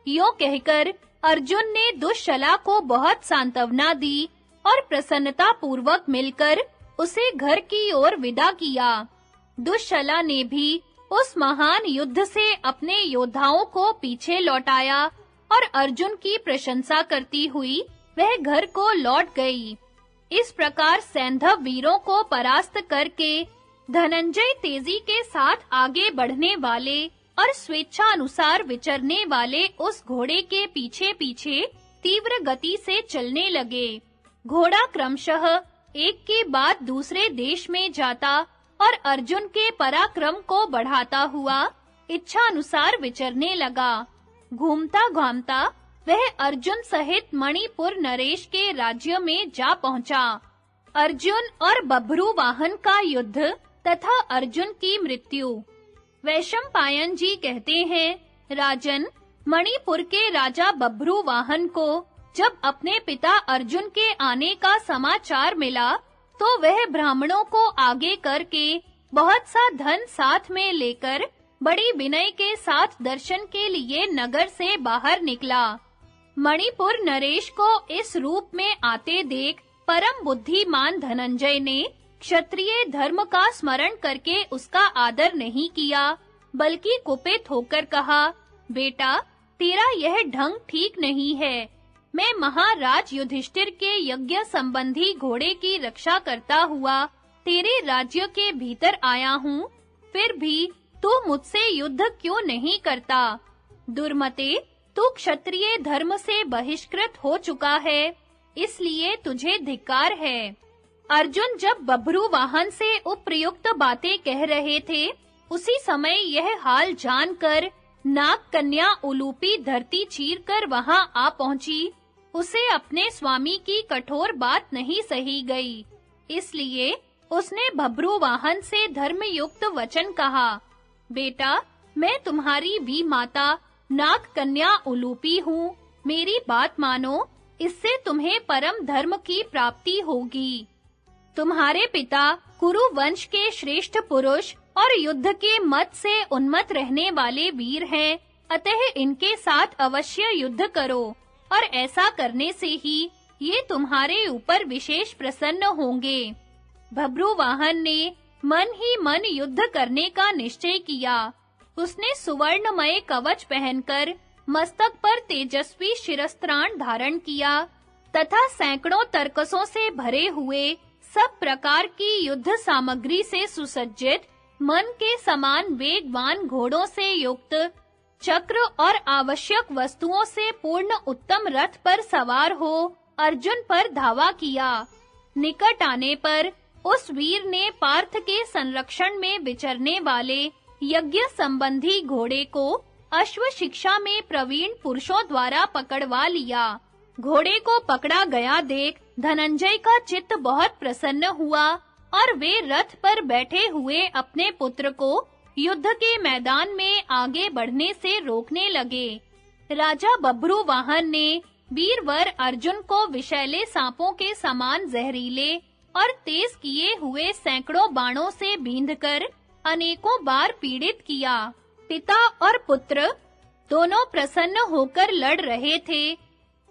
यूं कहकर अर्जुन ने दुश्शला को बहुत सांत्वना दी और प्रसन्नता पूर्वक मिलकर उसे घर की ओर विदा किया। दुश्शला ने भी उस महान युद्ध से अपने योद्धाओं को पीछे लौटाया और अर्जुन की प्रशंसा करती हुई वह घर को लौट गई। इस प्रकार सैंधव वीरों को परास्त करके धनंजय तेजी के साथ आगे बढ़ने वाले और स्वेच्छा अनुसार विचरने वाले उस घोड़े के पीछे-पीछे तीव्र गति से चलने लगे। घोड़ा क्रमशः एक के बाद दूसरे देश में जाता और अर्जुन के पराक्रम को बढ़ाता हुआ इच्छा अनुसार विचरने लगा। घूमता-घामता वह अर्जुन सहित मणिपुर नरेश के राज्य में जा पहुंचा। अर्जुन और बभ्रू वाहन का युद्ध तथा अर्जुन की मृत्यु। वैशंपायन जी कहते हैं, राजन, मणिपुर के राजा बभ्रू वाहन को जब अपने पिता अर्जुन के आने का समाचार मिला, तो वह ब्राह्मणों को आगे करके बहुत सा धन साथ में लेकर बड़ी विनय के साथ दर्शन के लिए नगर से बाहर निकला। मणिपुर नरेश को इस रूप में आते देख परम बुद्धिमान धनंजय ने क्षत्रिय धर्म का स्मरण करके उसका आदर नहीं किया, बल्कि कुपित होकर कहा, बेटा, तेरा यह ढंग ठीक नहीं है। मैं महाराज युधिष्ठिर के यज्ञ संबंधी घोड़े की रक्षा करता हुआ तेरे राज्य के भीतर आया हूँ, फिर भी तू मुझसे युद्ध क्यों नहीं करता? दुर्मते, तू क्षत्रिय धर्म से बहिष्कृत हो चुका है, इसलिए तुझे धिक्कार है। अर्जुन जब बभ्रू वाहन से उपयुक्त बातें कह रहे थे, उसी समय यह हाल जानकर नाग कन्या उलूपी धरती चीरकर वहां आ पहुंची। उसे अपने स्वामी की कठोर बात नहीं सही गई, इसलिए उसने बभ्रू वाहन से धर्मयुक्त वचन कहा, बेटा, मैं तुम्हारी भी माता नाग कन्या उलूपी हूँ, मेरी बात मानो, इससे तुम्हें परम धर्म की प्राप्ति होगी। तुम्हारे पिता कुरु वंश के श्रेष्ठ पुरुष और युद्ध के मत से उन्मत्त रहने वाले वीर हैं, अतः इनके साथ अवश्य युद्ध करो, और ऐसा करने से ही ये तुम्हारे ऊपर विशेष प्रसन्न होंगे। बभ्रू वाहन ने मन ही मन युद्ध करने का निश्चय किया। उसने सुवर्णमय कवच पहनकर मस्तक पर तेजस्वी शिरस्त्राण धारण किया तथा सैकड़ों तरकसों से भरे हुए सब प्रकार की युद्ध सामग्री से सुसज्जित मन के समान वेगवान घोड़ों से युक्त चक्र और आवश्यक वस्तुओं से पूर्ण उत्तम रथ पर सवार हो अर्जुन पर धावा किया। निकट आने पर उस वीर ने पार्थ के संरक्षण में विचरने वाले यज्ञ संबंधी घोड़े को अश्व शिक्षा में प्रवीण पुरुषों द्वारा पकड़वा लिया। घोड़े को पकड़ा गया देख धनंजय का चित्त बहुत प्रसन्न हुआ और वे रथ पर बैठे हुए अपने पुत्र को युद्ध के मैदान में आगे बढ़ने से रोकने लगे। राजा बभ्रुवाहन ने वीरवर अर्जुन को विषैले सांपों के समान जहरीले और तेज किए हुए सैकड़ों बाणों से बींधकर अनेकों बार पीड़ित किया। पिता और पुत्र दोनों प्रसन्न होकर लड़ रहे थे।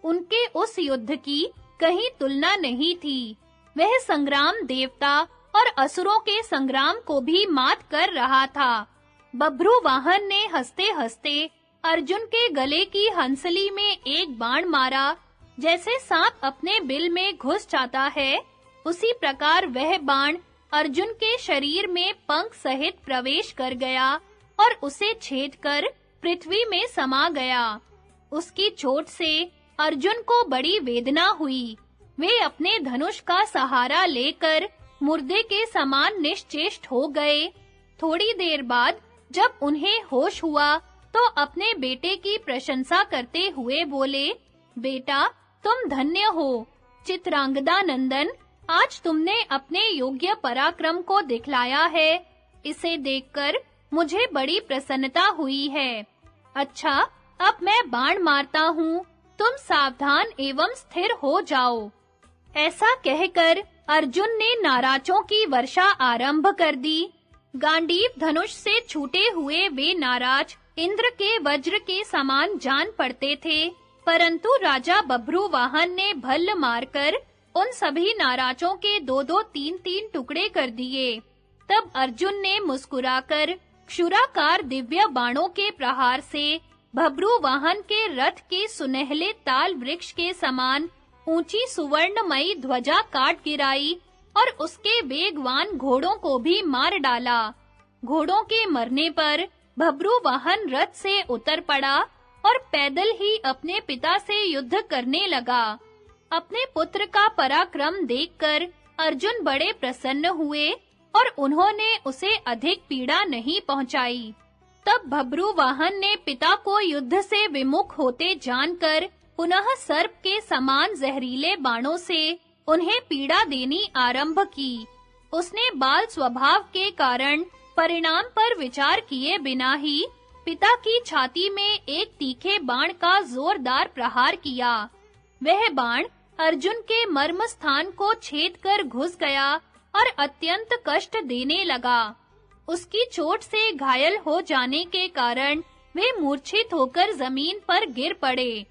उनके उस युद्ध की कहीं तुलना नहीं थी। वह संग्राम देवता और असुरों के संग्राम को भी मात कर रहा था। बभ्रुवाहन ने हंसते-हंसते अर्जुन के गले की हंसली में एक बाण मारा। जैसे सांप अपने बिल में घुस जाता है, उसी प्रकार वह बाण अर्जुन के शरीर में पंख सहित प्रवेश कर गया और उसे छेदकर पृथ्वी में समा गया। उसकी चोट से अर्जुन को बड़ी वेदना हुई। वे अपने धनुष का सहारा लेकर मुर्दे के समान निश्चेष्ट हो गए। थोड़ी देर बाद जब उन्हें होश हुआ तो अपने बेटे की प्रशंसा करते हुए बोले, बेटा तुम धन्य हो। चित्रांगदा नंदन, आज तुमने अपने योग्य पराक्रम को दिखलाया है। इसे देखकर मुझे बड़ी प्रसन्नता हुई है। अच्छा, अब मैं बाण मारता हूँ, तुम सावधान एवं स्थिर हो जाओ। ऐसा कहकर अर्जुन ने नाराजों की वर्षा आरंभ कर दी। गांडीव धनुष से छूटे हुए वे नाराज इंद्र के वज्र के समान जान पड़ते थे, परंतु राजा बभ्रुवाहन ने भल्ल मारकर उन सभी नाराजों के दो-दो तीन-तीन टुकड़े कर दिए। तब अर्जुन ने मुस्कुराकर क्षुराकार दिव्य बाणों के प्रहार से बभ्रुवाहन के रथ के सुनहले ताल वृक्ष के समान ऊंची सुवर्णमयी ध्वजा काट गिराई और उसके वेगवान घोड़ों को भी मार डाला। घोड़ों के मरने पर बभ्रुवाहन रथ से उतर पड़ा और पैदल ही अपने पिता से युद्ध करने लगा। अपने पुत्र का पराक्रम देखकर अर्जुन बड़े प्रसन्न हुए और उन्होंने उसे अधिक पीड़ा नहीं पहुंचाई। तब बभ्रुवाहन ने पिता को युद्ध से विमुख होते जानकर पुनः सर्प के समान जहरीले बाणों से उन्हें पीड़ा देनी आरंभ की। उसने बाल स्वभाव के कारण परिणाम पर विचार किए बिना ही पिता की छाती में एक तीखे बाण का जोरदार प्रहार किया। वह बाण अर्जुन के मर्म स्थान को छेदकर घुस गया और अत्यंत कष्ट देने लगा। उसकी चोट से घायल हो जाने के कारण वे मूर्छित होकर जमीन पर गिर पड़े।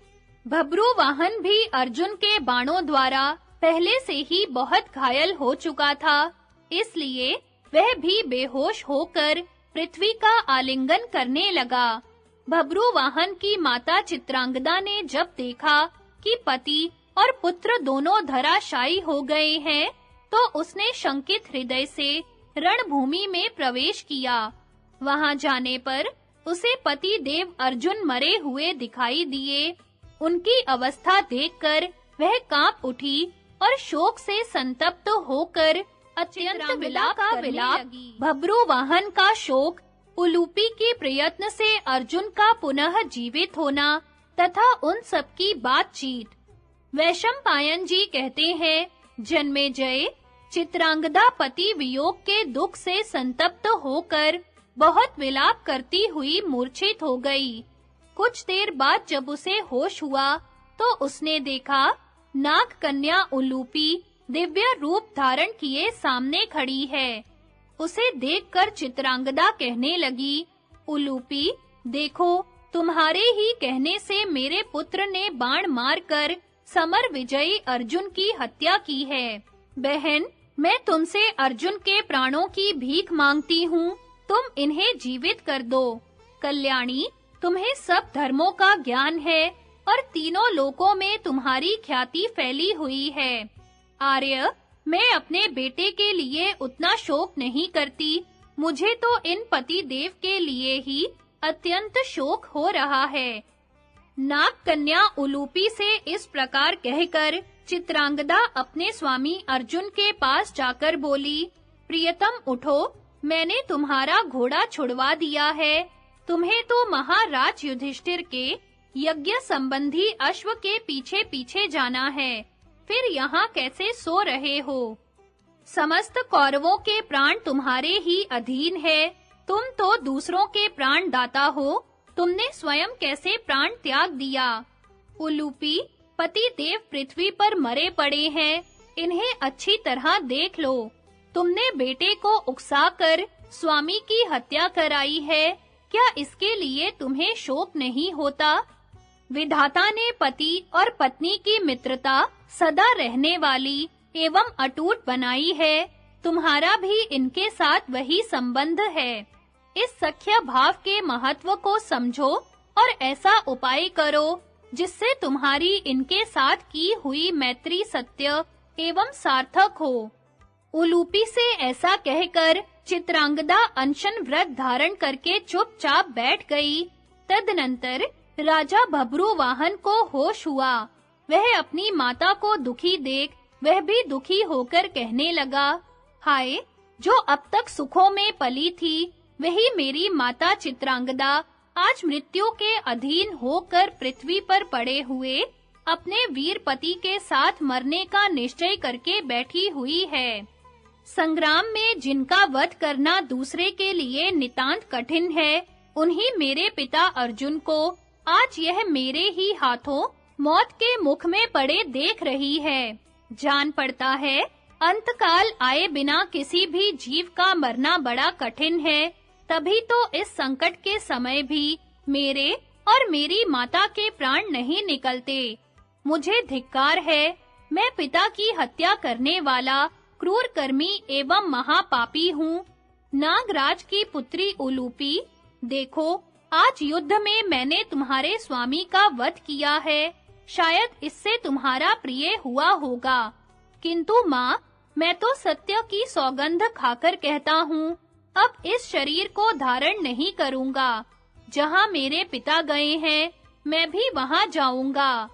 बभ्रुवाहन भी अर्जुन के बाणों द्वारा पहले से ही बहुत घायल हो चुका था, इसलिए वह भी बेहोश होकर पृथ्वी का आलिंगन करने लगा। बभ्रुवाहन की माता चित्रांगदा ने जब देखा कि पति और पुत्र दोनों धराशायी हो गए हैं, तो उसने शंकित हृदय से रणभूमि में प्रवेश किया। वहां जाने पर उसे पति देव अर्जुन मरे हुए दिखाई दिए। उनकी अवस्था देखकर वह कांप उठी और शोक से संतप्त होकर अत्यंत विलाप बभ्रुवाहन का शोक, उलूपी के प्रयत्न से अर्जुन का पुनः जीवित होना तथा उन सब की बातचीत। वैशंपायन जी कहते हैं, जन्मेजय, चित्रांगदा पति वियोग के दुख से संतप्त होकर बहुत विलाप करती हुई मूर्छित हो गई। कुछ देर बाद जब उसे होश हुआ तो उसने देखा नाग कन्या उलूपी दिव्य रूप धारण किए सामने खड़ी है। उसे देखकर चित्रांगदा कहने लगी, उलूपी, देखो, तुम्हारे ही कहने से मेरे पुत्र ने बाण मारकर समर विजयी अर्जुन की हत्या की है। बहन, मैं तुमसे अर्जुन के प्राणों की भीख मांगती हूँ, तुम इन्हें जीवित कर दो। कल्याणी, तुम्हें सब धर्मों का ज्ञान है और तीनों लोकों में तुम्हारी ख्याति फैली हुई है। आर्य, मैं अपने बेटे के लिए उतना शोक नहीं करती, मुझे तो इन पति देव के लिए ही अत्यंत शोक हो रहा है। नाग कन्या उलूपी से इस प्रकार कहकर चित्रांगदा अपने स्वामी अर्जुन के पास जाकर बोली, प्रियतम उठो, मैंने तुम्हारा घोड़ा छुड़वा दिया है। तुम्हें तो महाराज युधिष्ठिर के यज्ञ संबंधी अश्व के पीछे-पीछे जाना है, फिर यहाँ कैसे सो रहे हो? समस्त कौरवों के प्राण तुम्हारे ही अधीन है, तुम तो दूसरों के प्राण दाता हो, तुमने स्वयं कैसे प्राण त्याग दिया? उलूपी, पति देव पृथ्वी पर मरे पड़े हैं, इन्हें अच्छी तरह देख लो। तुमने बेटे को उकसाकर स्वामी की हत्या कराई है, क्या इसके लिए तुम्हें शोक नहीं होता? विधाता ने पति और पत्नी की मित्रता सदा रहने वाली एवं अटूट बनाई है, तुम्हारा भी इनके साथ वही संबंध है। इस सख्य भाव के महत्व को समझो और ऐसा उपाय करो जिससे तुम्हारी इनके साथ की हुई मैत्री सत्य एवं सार्थक हो। उलूपी से ऐसा कहकर चित्रांगदा अनशन व्रत धारण करके चुपचाप बैठ गई। तदनंतर राजा बभ्रुवाहन को होश हुआ। वह अपनी माता को दुखी देख वह भी दुखी होकर कहने लगा, हाय, जो अब तक सुखों में पली थी, वही मेरी माता चित्रांगदा आज मृत्यु के अधीन होकर पृथ्वी पर पड़े हुए अपने वीर पति के साथ मरने का निश्चय करके बैठी हुई है। संग्राम में जिनका वध करना दूसरे के लिए नितांत कठिन है, उन्हीं मेरे पिता अर्जुन को आज यह मेरे ही हाथों मौत के मुख में पड़े देख रही है। जान पड़ता है अंतकाल आए बिना किसी भी जीव का मरना बड़ा कठिन है, तभी तो इस संकट के समय भी मेरे और मेरी माता के प्राण नहीं निकलते। मुझे धिक्कार है, मैं पिता की हत्या करने वाला क्रूर कर्मी एवं महापापी हूँ। नागराज की पुत्री उलूपी, देखो, आज युद्ध में मैंने तुम्हारे स्वामी का वध किया है, शायद इससे तुम्हारा प्रिय हुआ होगा। किंतु माँ, मैं तो सत्य की सौगंध खाकर कहता हूँ, अब इस शरीर को धारण नहीं करूँगा। जहाँ मेरे पिता गए हैं, मैं भी वहाँ जाऊँगा।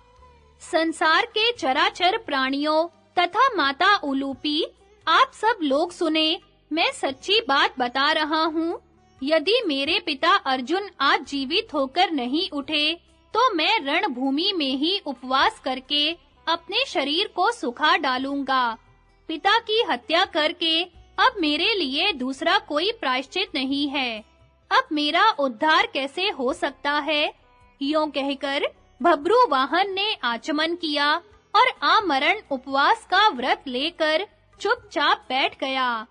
संसार के चराचर प्राणियों तथा माता उलूपी, आप सब लोग सुने, मैं सच्ची बात बता रहा हूँ। यदि मेरे पिता अर्जुन आज जीवित होकर नहीं उठे, तो मैं रणभूमि में ही उपवास करके अपने शरीर को सुखा डालूंगा। पिता की हत्या करके अब मेरे लिए दूसरा कोई प्रायश्चित नहीं है। अब मेरा उद्धार कैसे हो सकता है? यों कहकर बभ्रुवाहन ने आचमन किया और आमरण उपवास का व्रत लेकर चुपचाप बैठ गया।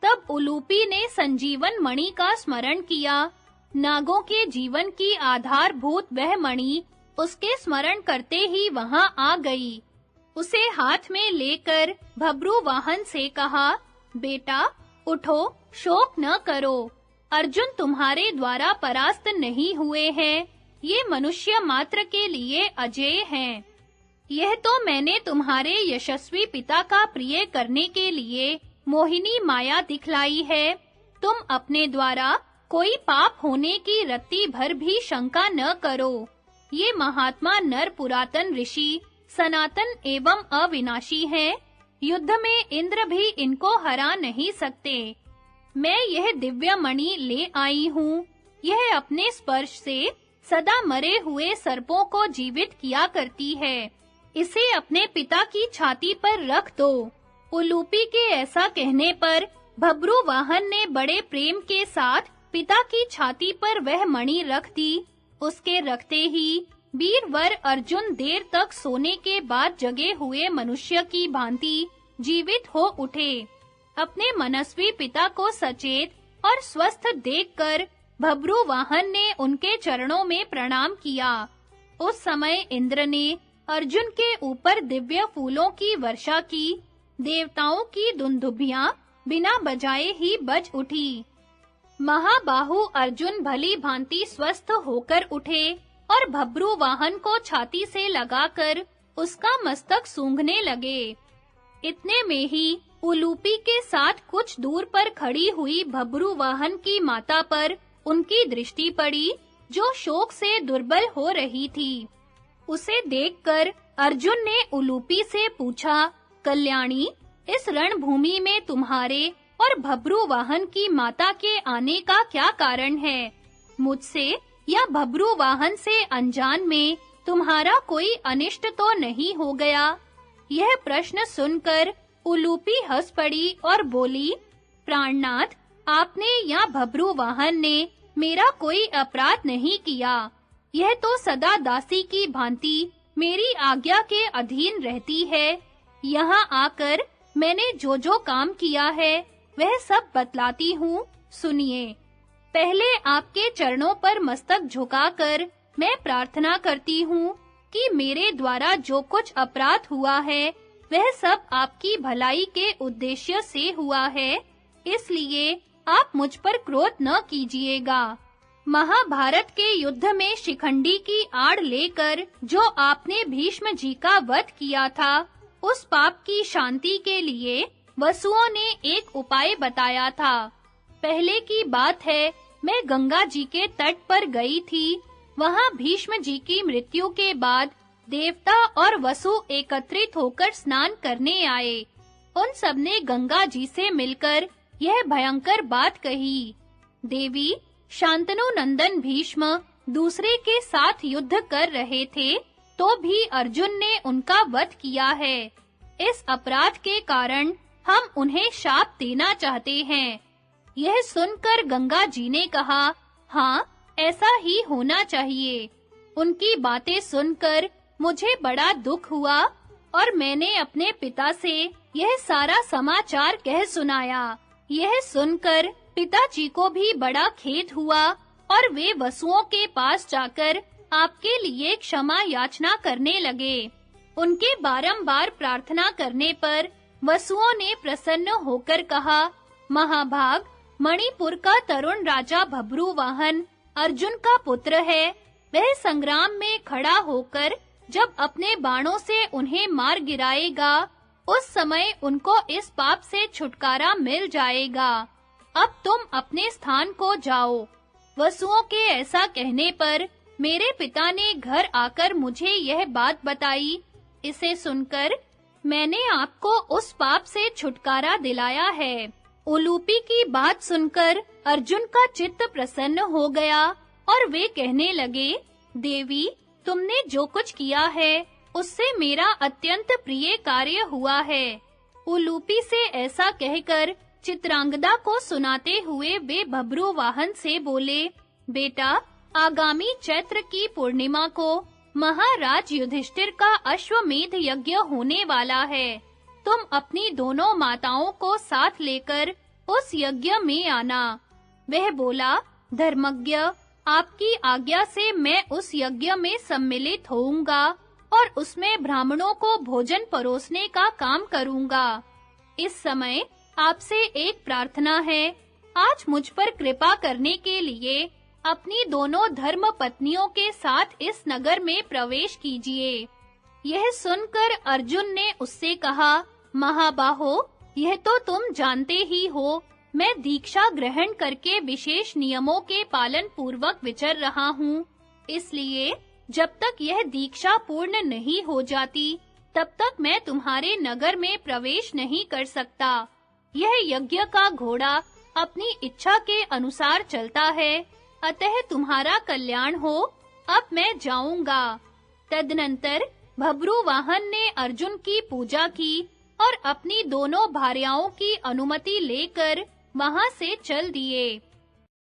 तब उलूपी ने संजीवन मणि का स्मरण किया। नागों के जीवन की आधारभूत वह मणि उसके स्मरण करते ही वहां आ गई। उसे हाथ में लेकर बभ्रुवाहन से कहा, बेटा, उठो, शोक न करो। अर्जुन तुम्हारे द्वारा परास्त नहीं हुए हैं। ये मनुष्य मात्र के लिए अजेय हैं। यह तो मैंने तुम्हारे यशस्वी पिता का प्रिय करने के लिए मोहिनी माया दिखलाई है। तुम अपने द्वारा कोई पाप होने की रत्ती भर भी शंका न करो। ये महात्मा नर पुरातन ऋषि सनातन एवं अविनाशी हैं। युद्ध में इंद्र भी इनको हरा नहीं सकते। मैं यह दिव्य मणि ले आई हूँ। यह अपने स्पर्श से सदा मरे हुए सर्पों को जीवित किया करती है। इसे अपने पिता की छाती पर रख दो। उलूपी के ऐसा कहने पर बभ्रुवाहन ने बड़े प्रेम के साथ पिता की छाती पर वह मणि रख दी। उसके रखते ही वीरवर अर्जुन देर तक सोने के बाद जगे हुए मनुष्य की भांति जीवित हो उठे। अपने मनस्वी पिता को सचेत और स्वस्थ देखकर बभ्रुवाहन ने उनके चरणों में प्रणाम किया। उस समय इंद्र ने अर्जुन के ऊपर दिव्य फूलों की वर्षा की। देवताओं की दुंदुभियां बिना बजाए ही बज उठी। महाबाहु अर्जुन भली भांति स्वस्थ होकर उठे और बभ्रुवाहन को छाती से लगाकर उसका मस्तक सूंघने लगे। इतने में ही उलूपी के साथ कुछ दूर पर खड़ी हुई बभ्रुवाहन की माता पर उनकी दृष्टि पड़ी, जो शोक से दुर्बल हो रही थी। उसे देखकर अर्जुन ने उलूपी से पूछा, कल्याणी, इस रणभूमि में तुम्हारे और भब्रू वाहन की माता के आने का क्या कारण है? मुझसे या भब्रू वाहन से अनजान में तुम्हारा कोई अनिष्ट तो नहीं हो गया? यह प्रश्न सुनकर उलूपी हंस पड़ी और बोली, प्राणनाथ, आपने या भब्रू वाहन ने मेरा कोई अपराध नहीं किया। यह तो सदा दासी की भांति मेरी आज्ञा के अधीन रहती है। यहाँ आकर मैंने जो काम किया है वह सब बतलाती हूँ, सुनिए। पहले आपके चरणों पर मस्तक झुकाकर मैं प्रार्थना करती हूँ कि मेरे द्वारा जो कुछ अपराध हुआ है वह सब आपकी भलाई के उद्देश्य से हुआ है, इसलिए आप मुझ पर क्रोध न कीजिएगा। महाभारत के युद्ध में शिखंडी की आड़ लेकर जो आपने भीष्म जी का वध किया था, उस पाप की शांति के लिए वसुओं ने एक उपाय बताया था। पहले की बात है, मैं गंगा जी के तट पर गई थी। वहां भीष्म जी की मृत्यु के बाद देवता और वसु एकत्रित होकर स्नान करने आए। उन सबने गंगा जी से मिलकर यह भयंकर बात कही, देवी, शांतनु नंदन भीष्म दूसरे के साथ युद्ध कर रहे थे, तो भी अर्जुन ने उनका वध किया है। इस अपराध के कारण हम उन्हें शाप देना चाहते हैं। यह सुनकर गंगा जी ने कहा, हाँ, ऐसा ही होना चाहिए। उनकी बातें सुनकर मुझे बड़ा दुख हुआ और मैंने अपने पिता से यह सारा समाचार कह सुनाया। यह सुनकर पिताजी को भी बड़ा खेद हुआ और वे वसुओं के पास जाकर आपके लिए क्षमा याचना करने लगे। उनके बारंबार प्रार्थना करने पर वसुओं ने प्रसन्न होकर कहा, महाभाग, मणिपुर का तरुण राजा भब्रू वाहन अर्जुन का पुत्र है। वह संग्राम में खड़ा होकर जब अपने बाणों से उन्हें मार गिराएगा, उस समय उनको इस पाप से छुटकारा मिल जाएगा। अब तुम अपने स्थान को जाओ। वसुओं के ऐसा कहने पर मेरे पिता ने घर आकर मुझे यह बात बताई। इसे सुनकर मैंने आपको उस पाप से छुटकारा दिलाया है। उलूपी की बात सुनकर अर्जुन का चित्त प्रसन्न हो गया और वे कहने लगे, देवी, तुमने जो कुछ किया है उससे मेरा अत्यंत प्रिय कार्य हुआ है। उलूपी से ऐसा कहकर चित्रांगदा को सुनाते हुए वे भब्रू वाहन से बोले, बेटा, आगामी चैत्र की पूर्णिमा को महाराज युधिष्ठिर का अश्वमेध यज्ञ होने वाला है। तुम अपनी दोनों माताओं को साथ लेकर उस यज्ञ में आना। वह बोला, धर्मज्ञ, आपकी आज्ञा से मैं उस यज्ञ में सम्मिलित होऊंगा और उसमें ब्राह्मणों को भोजन परोसने का काम करूंगा। इस समय आपसे एक प्रार्थना है। आज मुझ पर कृपा करने के लिए अपनी दोनों धर्म पत्नियों के साथ इस नगर में प्रवेश कीजिए। यह सुनकर अर्जुन ने उससे कहा, महाबाहो, यह तो तुम जानते ही हो, मैं दीक्षा ग्रहण करके विशेष नियमों के पालन पूर्वक विचर रहा हूँ। इसलिए जब तक यह दीक्षा पूर्ण नहीं हो जाती, तब तक मैं तुम्हारे नगर में प्रवेश नहीं कर सकता। यह यज्ञ का घोड़ा अपनी इच्छा के अनुसार चलता है, अतः तुम्हारा कल्याण हो। अब मैं जाऊंगा। तदनंतर भब्रू वाहन ने अर्जुन की पूजा की और अपनी दोनों भार्याओं की अनुमति लेकर वहां से चल दिए।